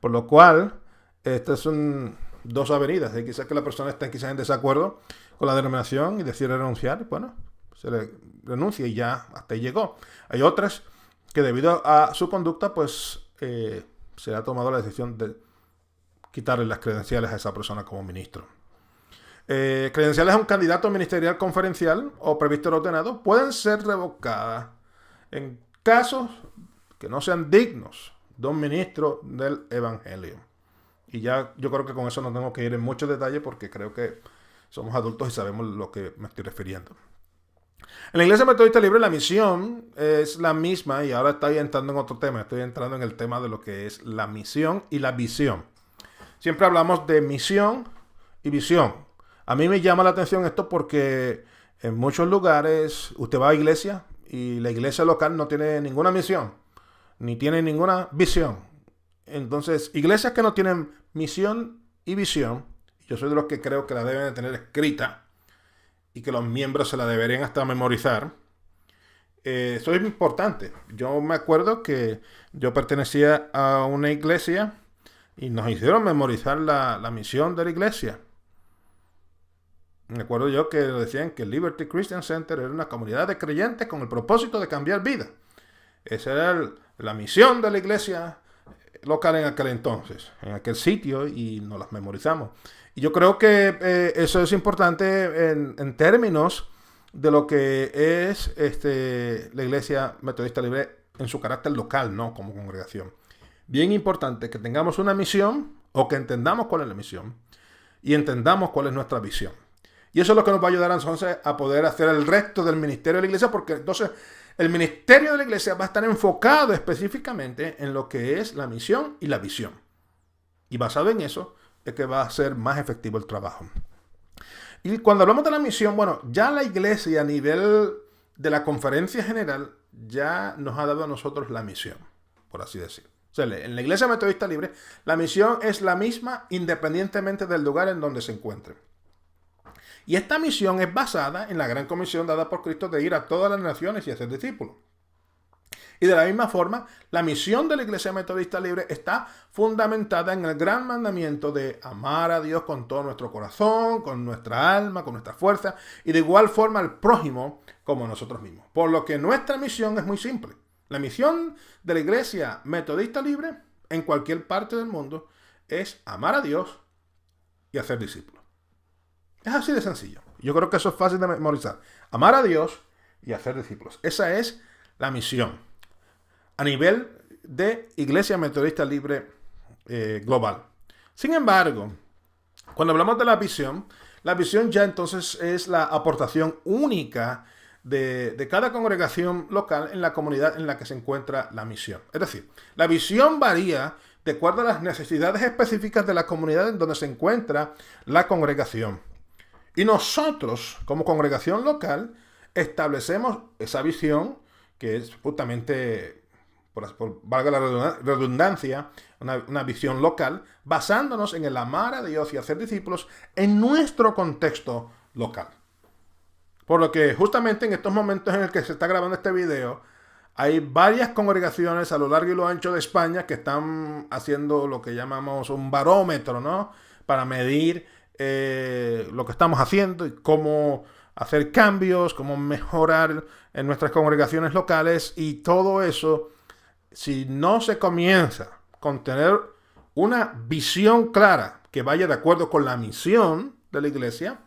Por lo cual, estas son dos avenidas. Quizás que la persona esté quizás en desacuerdo con la denominación y decide renunciar. Bueno, se le renuncia y ya hasta ahí llegó. Hay otras que debido a su conducta, pues se ha tomado la decisión de quitarle las credenciales a esa persona como ministro. Credenciales a un candidato ministerial conferencial o presbítero ordenado pueden ser revocadas en casos que no sean dignos de un ministro del Evangelio. Y ya yo creo que con eso no tengo que ir en muchos detalles porque creo que somos adultos y sabemos lo que me estoy refiriendo. En la Iglesia Metodista Libre la misión es la misma y ahora estoy entrando en otro tema. Estoy entrando en el tema de lo que es la misión y la visión. Siempre hablamos de misión y visión. A mí me llama la atención esto porque en muchos lugares usted va a iglesia y la iglesia local no tiene ninguna misión ni tiene ninguna visión. Entonces, iglesias que no tienen misión y visión, yo soy de los que creo que la deben de tener escrita y que los miembros se la deberían hasta memorizar. Eso es importante. Yo me acuerdo que yo pertenecía a una iglesia y nos hicieron memorizar la misión de la iglesia. Me acuerdo yo que decían que el Liberty Christian Center era una comunidad de creyentes con el propósito de cambiar vidas. Esa era la misión de la iglesia local en aquel entonces, en aquel sitio, y nos las memorizamos. Y yo creo que eso es importante en términos de lo que es la Iglesia Metodista Libre en su carácter local, no como congregación. Bien importante que tengamos una misión o que entendamos cuál es la misión y entendamos cuál es nuestra visión. Y eso es lo que nos va a ayudar entonces a poder hacer el resto del ministerio de la iglesia, porque entonces el ministerio de la iglesia va a estar enfocado específicamente en lo que es la misión y la visión. Y basado en eso es que va a ser más efectivo el trabajo. Y cuando hablamos de la misión, bueno, ya la iglesia a nivel de la conferencia general ya nos ha dado a nosotros la misión, por así decir. O sea, en la Iglesia Metodista Libre, la misión es la misma independientemente del lugar en donde se encuentre. Y esta misión es basada en la gran comisión dada por Cristo de ir a todas las naciones y hacer discípulos. Y de la misma forma, la misión de la Iglesia Metodista Libre está fundamentada en el gran mandamiento de amar a Dios con todo nuestro corazón, con nuestra alma, con nuestra fuerza, y de igual forma al prójimo como nosotros mismos. Por lo que nuestra misión es muy simple. La misión de la Iglesia Metodista Libre en cualquier parte del mundo es amar a Dios y hacer discípulos. Es así de sencillo. Yo creo que eso es fácil de memorizar. Amar a Dios y hacer discípulos. Esa es la misión a nivel de Iglesia Metodista Libre global. Sin embargo, cuando hablamos de la visión ya entonces es la aportación única de cada congregación local en la comunidad en la que se encuentra la misión. Es decir, la visión varía de acuerdo a las necesidades específicas de la comunidad en donde se encuentra la congregación. Y nosotros, como congregación local, establecemos esa visión que es justamente, valga la redundancia, una visión local, basándonos en el amar a Dios y hacer discípulos en nuestro contexto local. Por lo que justamente en estos momentos en el que se está grabando este video, hay varias congregaciones a lo largo y lo ancho de España que están haciendo lo que llamamos un barómetro, ¿no? Para medir lo que estamos haciendo y cómo hacer cambios, cómo mejorar en nuestras congregaciones locales, y todo eso, si no se comienza con tener una visión clara que vaya de acuerdo con la misión de la iglesia,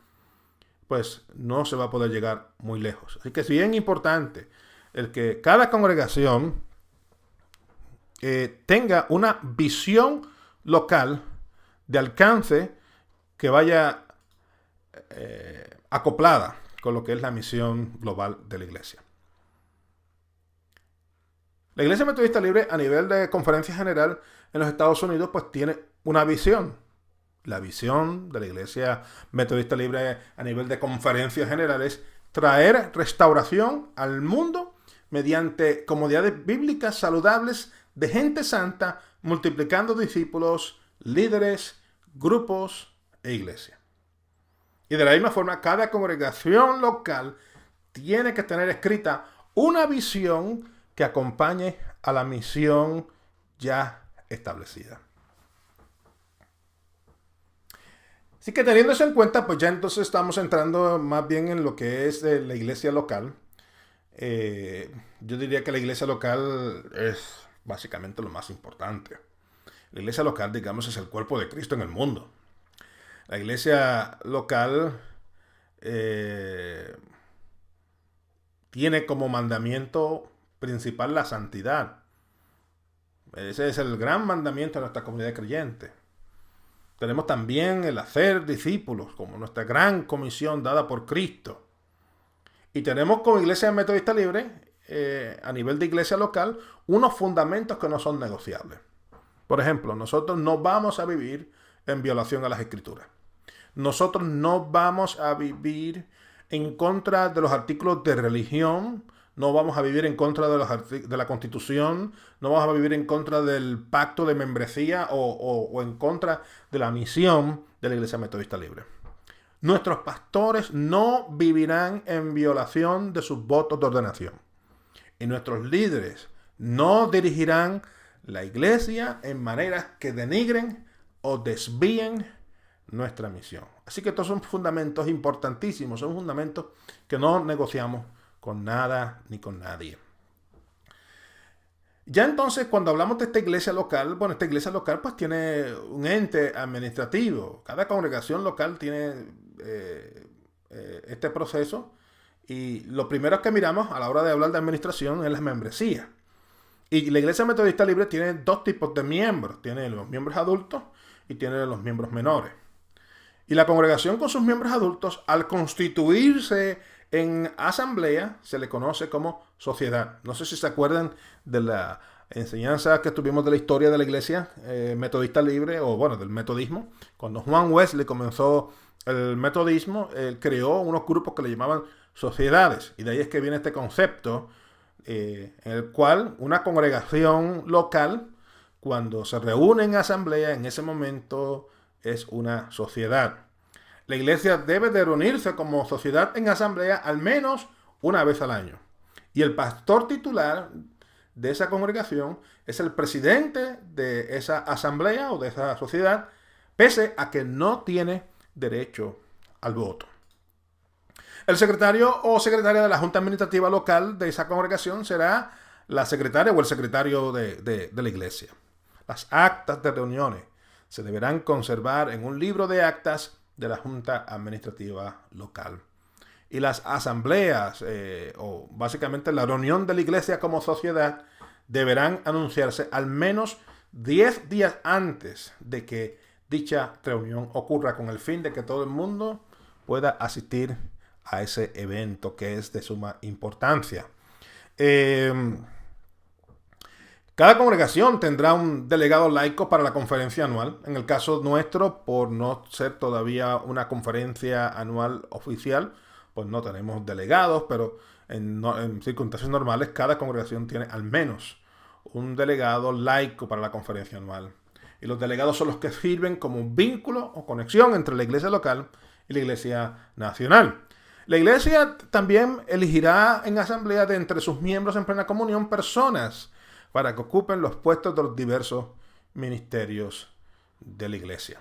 pues no se va a poder llegar muy lejos. Así que es bien importante el que cada congregación tenga una visión local de alcance que vaya acoplada con lo que es la misión global de la iglesia. La Iglesia Metodista Libre a nivel de conferencia general en los Estados Unidos pues tiene una visión. La visión de la Iglesia Metodista Libre a nivel de conferencias generales: traer restauración al mundo mediante comodidades bíblicas saludables de gente santa, multiplicando discípulos, líderes, grupos e iglesia. Y de la misma forma, cada congregación local tiene que tener escrita una visión que acompañe a la misión ya establecida. Así que teniendo eso en cuenta, pues ya entonces estamos entrando más bien en lo que es la iglesia local. Yo diría que la iglesia local es básicamente lo más importante. La iglesia local, digamos, es el cuerpo de Cristo en el mundo. La iglesia local tiene como mandamiento principal la santidad. Ese es el gran mandamiento de nuestra comunidad creyente. Tenemos también el hacer discípulos como nuestra gran comisión dada por Cristo. Y tenemos como Iglesia Metodista Libre, a nivel de iglesia local, unos fundamentos que no son negociables. Por ejemplo, nosotros no vamos a vivir en violación a las Escrituras. Nosotros no vamos a vivir en contra de los artículos de religión, no vamos a vivir en contra de la Constitución, no vamos a vivir en contra del pacto de membresía o en contra de la misión de la Iglesia Metodista Libre. Nuestros pastores no vivirán en violación de sus votos de ordenación. Y nuestros líderes no dirigirán la iglesia en maneras que denigren o desvíen nuestra misión. Así que estos son fundamentos importantísimos, son fundamentos que no negociamos con nada ni con nadie. Ya entonces, cuando hablamos de esta iglesia local, bueno, esta iglesia local pues tiene un ente administrativo. Cada congregación local tiene este proceso, y lo primero que miramos a la hora de hablar de administración es la membresía. Y la Iglesia Metodista Libre tiene dos tipos de miembros. Tiene los miembros adultos y tiene los miembros menores. Y la congregación con sus miembros adultos, al constituirse en asamblea, se le conoce como sociedad. No sé si se acuerdan de la enseñanza que tuvimos de la historia de la Iglesia Metodista Libre, o bueno, del metodismo. Cuando Juan Wesley comenzó el metodismo, él creó unos grupos que le llamaban sociedades. Y de ahí es que viene este concepto en el cual una congregación local cuando se reúnen en asamblea, en ese momento es una sociedad. La iglesia debe de reunirse como sociedad en asamblea al menos una vez al año. Y el pastor titular de esa congregación es el presidente de esa asamblea o de esa sociedad, pese a que no tiene derecho al voto. El secretario o secretaria de la Junta Administrativa Local de esa congregación será la secretaria o el secretario de la iglesia. Las actas de reuniones se deberán conservar en un libro de actas de la Junta Administrativa Local. Y las asambleas, o básicamente la reunión de la iglesia como sociedad, deberán anunciarse al menos 10 días antes de que dicha reunión ocurra, con el fin de que todo el mundo pueda asistir a ese evento que es de suma importancia. Cada congregación tendrá un delegado laico para la conferencia anual. En el caso nuestro, por no ser todavía una conferencia anual oficial, pues no tenemos delegados, pero en circunstancias normales cada congregación tiene al menos un delegado laico para la conferencia anual. Y los delegados son los que sirven como un vínculo o conexión entre la iglesia local y la iglesia nacional. La iglesia también elegirá en asamblea de entre sus miembros en plena comunión personas para que ocupen los puestos de los diversos ministerios de la iglesia.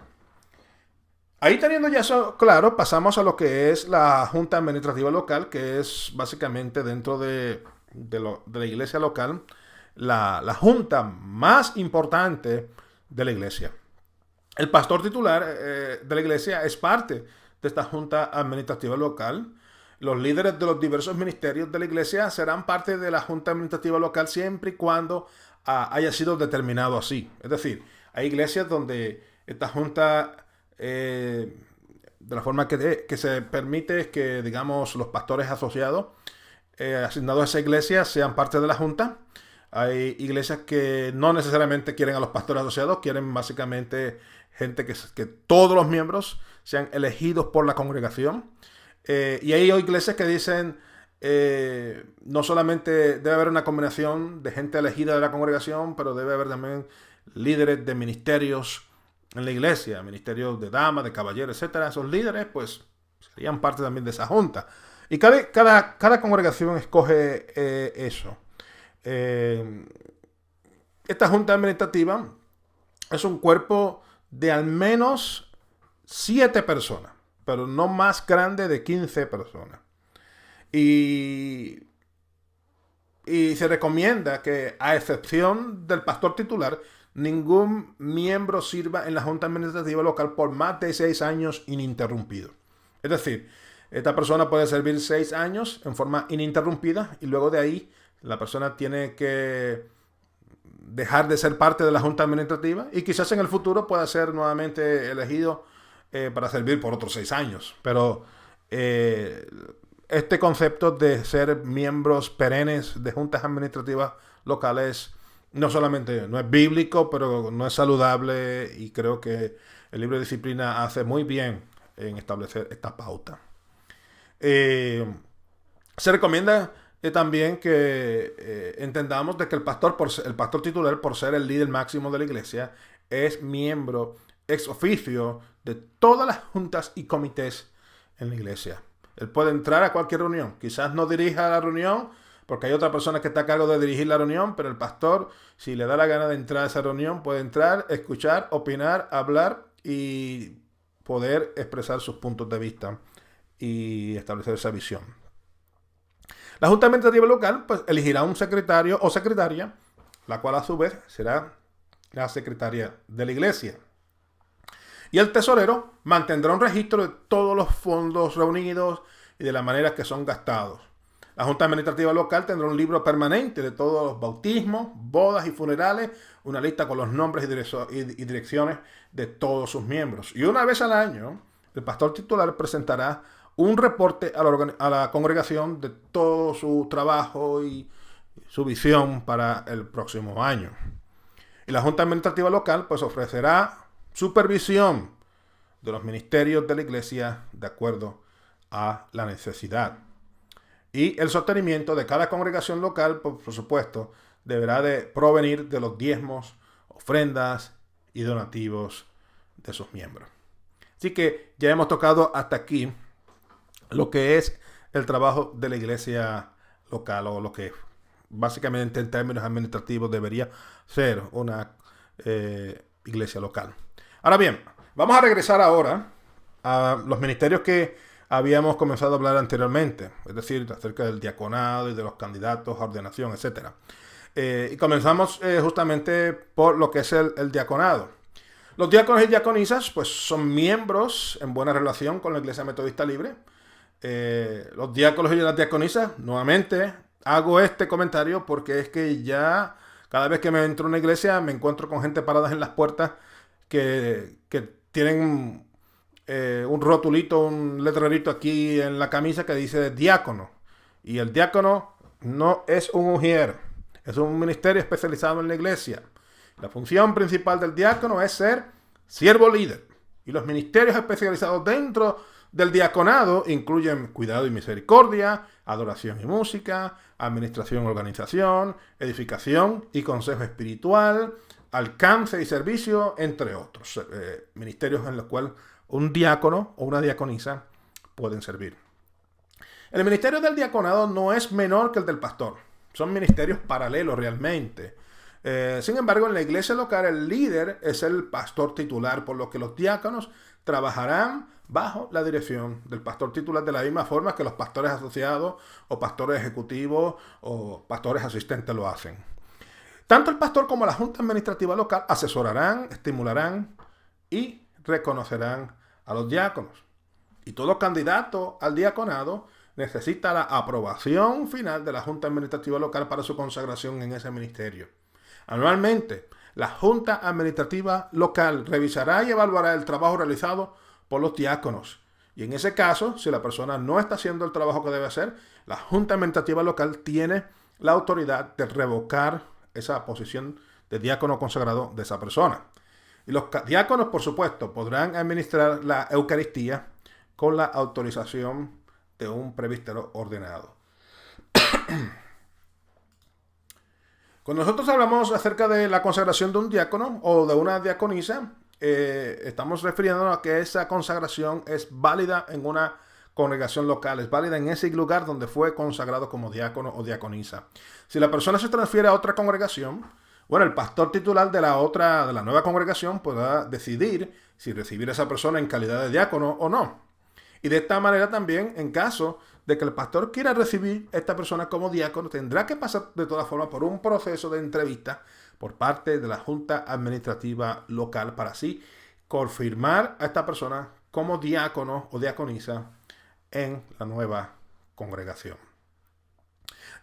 Ahí, teniendo ya eso claro, pasamos a lo que es la Junta Administrativa Local, que es básicamente dentro de la iglesia local la junta más importante de la iglesia. El pastor titular de la iglesia es parte de esta Junta Administrativa Local. Los líderes de los diversos ministerios de la iglesia serán parte de la Junta Administrativa Local siempre y cuando haya sido determinado así. Es decir, hay iglesias donde esta junta, de la forma que se permite es que, digamos, los pastores asociados asignados a esa iglesia sean parte de la junta. Hay iglesias que no necesariamente quieren a los pastores asociados, quieren básicamente gente que todos los miembros sean elegidos por la congregación. Y hay iglesias que dicen, no solamente debe haber una combinación de gente elegida de la congregación, pero debe haber también líderes de ministerios en la iglesia, ministerios de damas, de caballeros, etcétera. Esos líderes, pues, serían parte también de esa junta. Y cada congregación escoge eso. Esta junta administrativa es un cuerpo de al menos 7 personas, pero no más grande de 15 personas. Y se recomienda que, a excepción del pastor titular, ningún miembro sirva en la Junta Administrativa Local por más de 6 años ininterrumpidos. Es decir, esta persona puede servir 6 años en forma ininterrumpida y luego de ahí la persona tiene que dejar de ser parte de la Junta Administrativa y quizás en el futuro pueda ser nuevamente elegido para servir por otros 6 años. Pero este concepto de ser miembros perennes de juntas administrativas locales no solamente no es bíblico, pero no es saludable, y creo que el libro de disciplina hace muy bien en establecer esta pauta. Se recomienda también que entendamos de que el pastor titular, por ser el líder máximo de la iglesia, es miembro ex oficio de todas las juntas y comités en la iglesia. Él puede entrar a cualquier reunión. Quizás no dirija la reunión porque hay otra persona que está a cargo de dirigir la reunión, pero el pastor, si le da la gana de entrar a esa reunión, puede entrar, escuchar, opinar, hablar y poder expresar sus puntos de vista y establecer esa visión. La Junta Administrativa Local, pues, elegirá un secretario o secretaria, la cual a su vez será la secretaria de la iglesia. Y el tesorero mantendrá un registro de todos los fondos reunidos y de la manera que son gastados. La Junta Administrativa Local tendrá un libro permanente de todos los bautismos, bodas y funerales, una lista con los nombres y direcciones de todos sus miembros. Y una vez al año, el pastor titular presentará un reporte a la congregación de todo su trabajo y su visión para el próximo año. Y la Junta Administrativa Local pues ofrecerá supervisión de los ministerios de la iglesia de acuerdo a la necesidad. Y el sostenimiento de cada congregación local, por supuesto, deberá de provenir de los diezmos ofrendas y donativos de sus miembros. Así que ya hemos tocado hasta aquí lo que es el trabajo de la iglesia local, o lo que básicamente en términos administrativos debería ser una iglesia local. Ahora bien, vamos a regresar ahora a los ministerios que habíamos comenzado a hablar anteriormente, es decir, acerca del diaconado y de los candidatos a ordenación, etc. Y comenzamos justamente por lo que es el diaconado. Los diáconos y diaconisas pues son miembros en buena relación con la Iglesia Metodista Libre. Los diáconos y las diaconisas, nuevamente hago este comentario porque es que ya cada vez que me entro a una iglesia me encuentro con gente parada en las puertas que tienen un rotulito, un letrerito aquí en la camisa que dice diácono. Y el diácono no es un ujier, es un ministerio especializado en la iglesia. La función principal del diácono es ser siervo líder. Y los ministerios especializados dentro del diaconado incluyen cuidado y misericordia, adoración y música, administración y organización, edificación y consejo espiritual, alcance y servicio, entre otros ministerios en los cuales un diácono o una diaconisa pueden servir. El ministerio del diaconado no es menor que el del pastor. Son ministerios paralelos realmente. Sin embargo, en la iglesia local el líder es el pastor titular, por lo que los diáconos trabajarán bajo la dirección del pastor titular de la misma forma que los pastores asociados o pastores ejecutivos o pastores asistentes lo hacen. Tanto el pastor como la junta administrativa local asesorarán, estimularán y reconocerán a los diáconos. Y todo candidato al diaconado necesita la aprobación final de la junta administrativa local para su consagración en ese ministerio. Anualmente, la junta administrativa local revisará y evaluará el trabajo realizado por los diáconos. Y en ese caso, si la persona no está haciendo el trabajo que debe hacer, la junta administrativa local tiene la autoridad de revocar esa posición de diácono consagrado de esa persona. Y los diáconos, por supuesto, podrán administrar la Eucaristía con la autorización de un presbítero ordenado. Cuando nosotros hablamos acerca de la consagración de un diácono o de una diaconisa, estamos refiriéndonos a que esa consagración es válida en una congregación local, es válida en ese lugar donde fue consagrado como diácono o diaconisa. Si la persona se transfiere a otra congregación, bueno, el pastor titular de la nueva congregación podrá decidir si recibir a esa persona en calidad de diácono o no. Y de esta manera también, en caso de que el pastor quiera recibir a esta persona como diácono, tendrá que pasar de todas formas por un proceso de entrevista por parte de la Junta Administrativa Local para así confirmar a esta persona como diácono o diaconisa en la nueva congregación.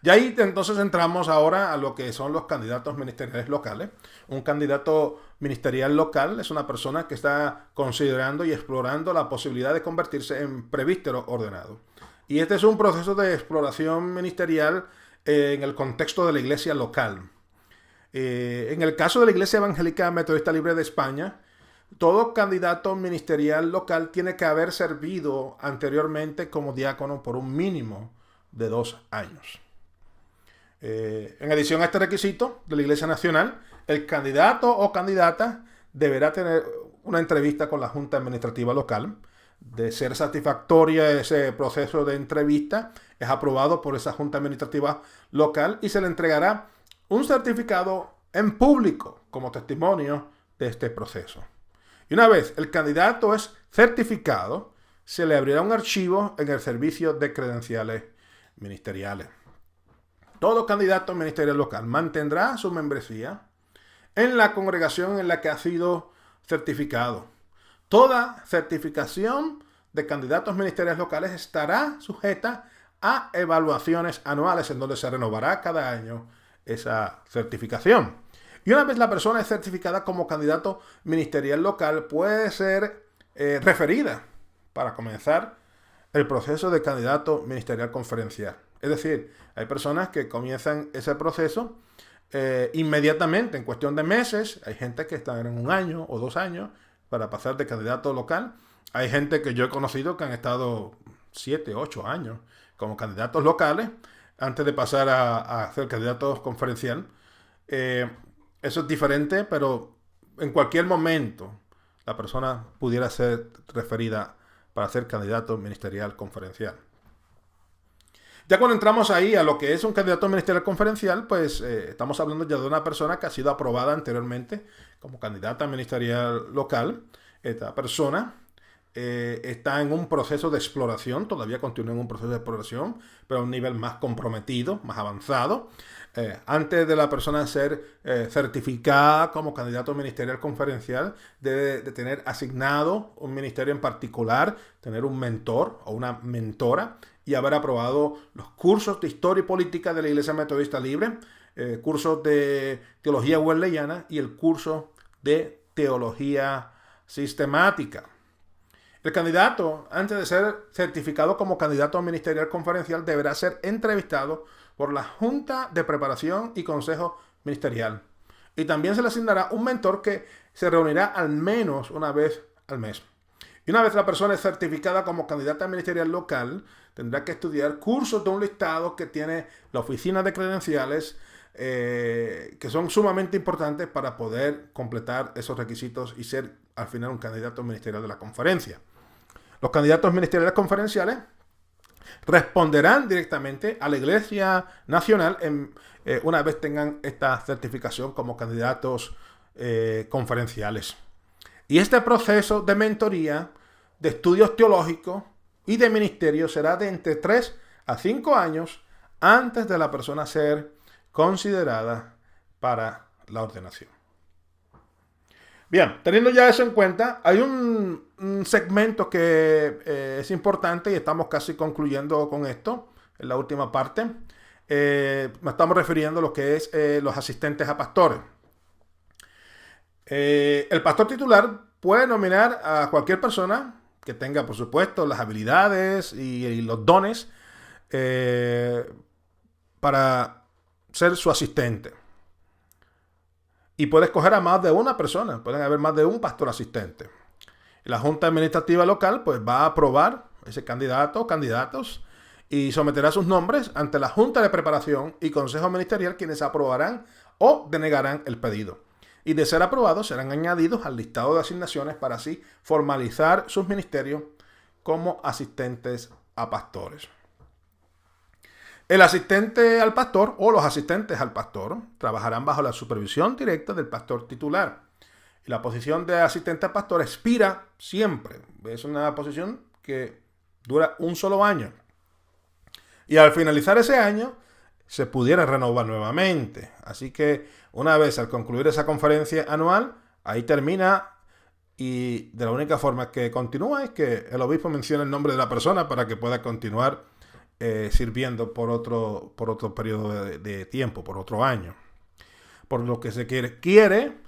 Y ahí entonces entramos ahora a lo que son los candidatos ministeriales locales. Un candidato ministerial local es una persona que está considerando y explorando la posibilidad de convertirse en presbítero ordenado. Y este es un proceso de exploración ministerial en el contexto de la iglesia local. En el caso de la Iglesia Evangélica Metodista Libre de España, todo candidato ministerial local tiene que haber servido anteriormente como diácono por un mínimo de 2 años. En adición a este requisito de la Iglesia Nacional, el candidato o candidata deberá tener una entrevista con la Junta Administrativa Local. De ser satisfactoria ese proceso de entrevista, es aprobado por esa Junta Administrativa Local y se le entregará un certificado en público como testimonio de este proceso. Y una vez el candidato es certificado, se le abrirá un archivo en el servicio de credenciales ministeriales. Todo candidato ministerial local mantendrá su membresía en la congregación en la que ha sido certificado. Toda certificación de candidatos ministeriales locales estará sujeta a evaluaciones anuales en donde se renovará cada año esa certificación. Y una vez la persona es certificada como candidato ministerial local, puede ser referida para comenzar el proceso de candidato ministerial conferencial. Es decir, hay personas que comienzan ese proceso inmediatamente, en cuestión de meses. Hay gente que está en 1 año o 2 años para pasar de candidato local. Hay gente que yo he conocido que han estado 7, 8 años como candidatos locales antes de pasar a ser candidato conferencial. Eso es diferente, pero en cualquier momento la persona pudiera ser referida para ser candidato ministerial conferencial. Ya cuando entramos ahí a lo que es un candidato ministerial conferencial, pues estamos hablando ya de una persona que ha sido aprobada anteriormente como candidata ministerial local. Esta persona está en un proceso de exploración, todavía continúa en un proceso de exploración, pero a un nivel más comprometido, más avanzado. Antes de la persona ser certificada como candidato ministerial conferencial, debe de tener asignado un ministerio en particular, tener un mentor o una mentora y haber aprobado los cursos de historia y política de la Iglesia Metodista Libre, cursos de teología wesleyana y el curso de teología sistemática. El candidato, antes de ser certificado como candidato ministerial conferencial, deberá ser entrevistado por la Junta de Preparación y Consejo Ministerial. Y también se le asignará un mentor que se reunirá al menos una vez al mes. Y una vez la persona es certificada como candidata ministerial local, tendrá que estudiar cursos de un listado que tiene la oficina de credenciales, que son sumamente importantes para poder completar esos requisitos y ser al final un candidato ministerial de la conferencia. Los candidatos ministeriales conferenciales responderán directamente a la Iglesia Nacional una vez tengan esta certificación como candidatos conferenciales. Y este proceso de mentoría, de estudios teológicos y de ministerio será de entre 3 a 5 años antes de la persona ser considerada para la ordenación. Bien, teniendo ya eso en cuenta, hay un segmento que es importante y estamos casi concluyendo con esto, en la última parte. Nos estamos refiriendo a lo que es los asistentes a pastores. El pastor titular puede nominar a cualquier persona que tenga, por supuesto, las habilidades y los dones para ser su asistente. Y puede escoger a más de una persona, pueden haber más de un pastor asistente. La Junta Administrativa Local pues va a aprobar ese candidato o candidatos y someterá sus nombres ante la Junta de Preparación y Consejo Ministerial, quienes aprobarán o denegarán el pedido. Y de ser aprobados serán añadidos al listado de asignaciones para así formalizar sus ministerios como asistentes a pastores. El asistente al pastor o los asistentes al pastor trabajarán bajo la supervisión directa del pastor titular. Y la posición de asistente al pastor expira siempre. Es una posición que dura un solo año. Y al finalizar ese año se pudiera renovar nuevamente. Así que una vez al concluir esa conferencia anual, ahí termina y de la única forma que continúa es que el obispo mencione el nombre de la persona para que pueda continuar sirviendo por otro periodo de tiempo, por otro año. Por lo que se requiere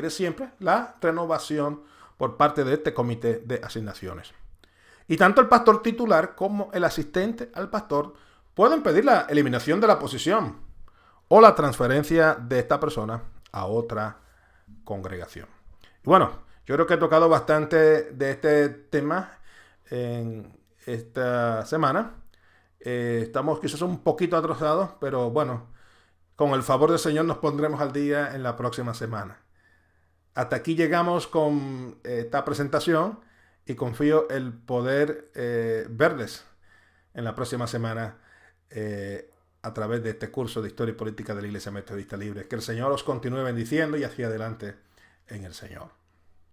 siempre la renovación por parte de este comité de asignaciones. Y tanto el pastor titular como el asistente al pastor pueden pedir la eliminación de la posición o la transferencia de esta persona a otra congregación. Y bueno, yo creo que he tocado bastante de este tema en esta semana. Estamos quizás un poquito atrasados, pero bueno, con el favor del Señor nos pondremos al día en la próxima semana. Hasta aquí llegamos con esta presentación y confío el poder verles en la próxima semana a través de este curso de Historia y Política de la Iglesia Metodista Libre. Que el Señor os continúe bendiciendo y hacia adelante en el Señor.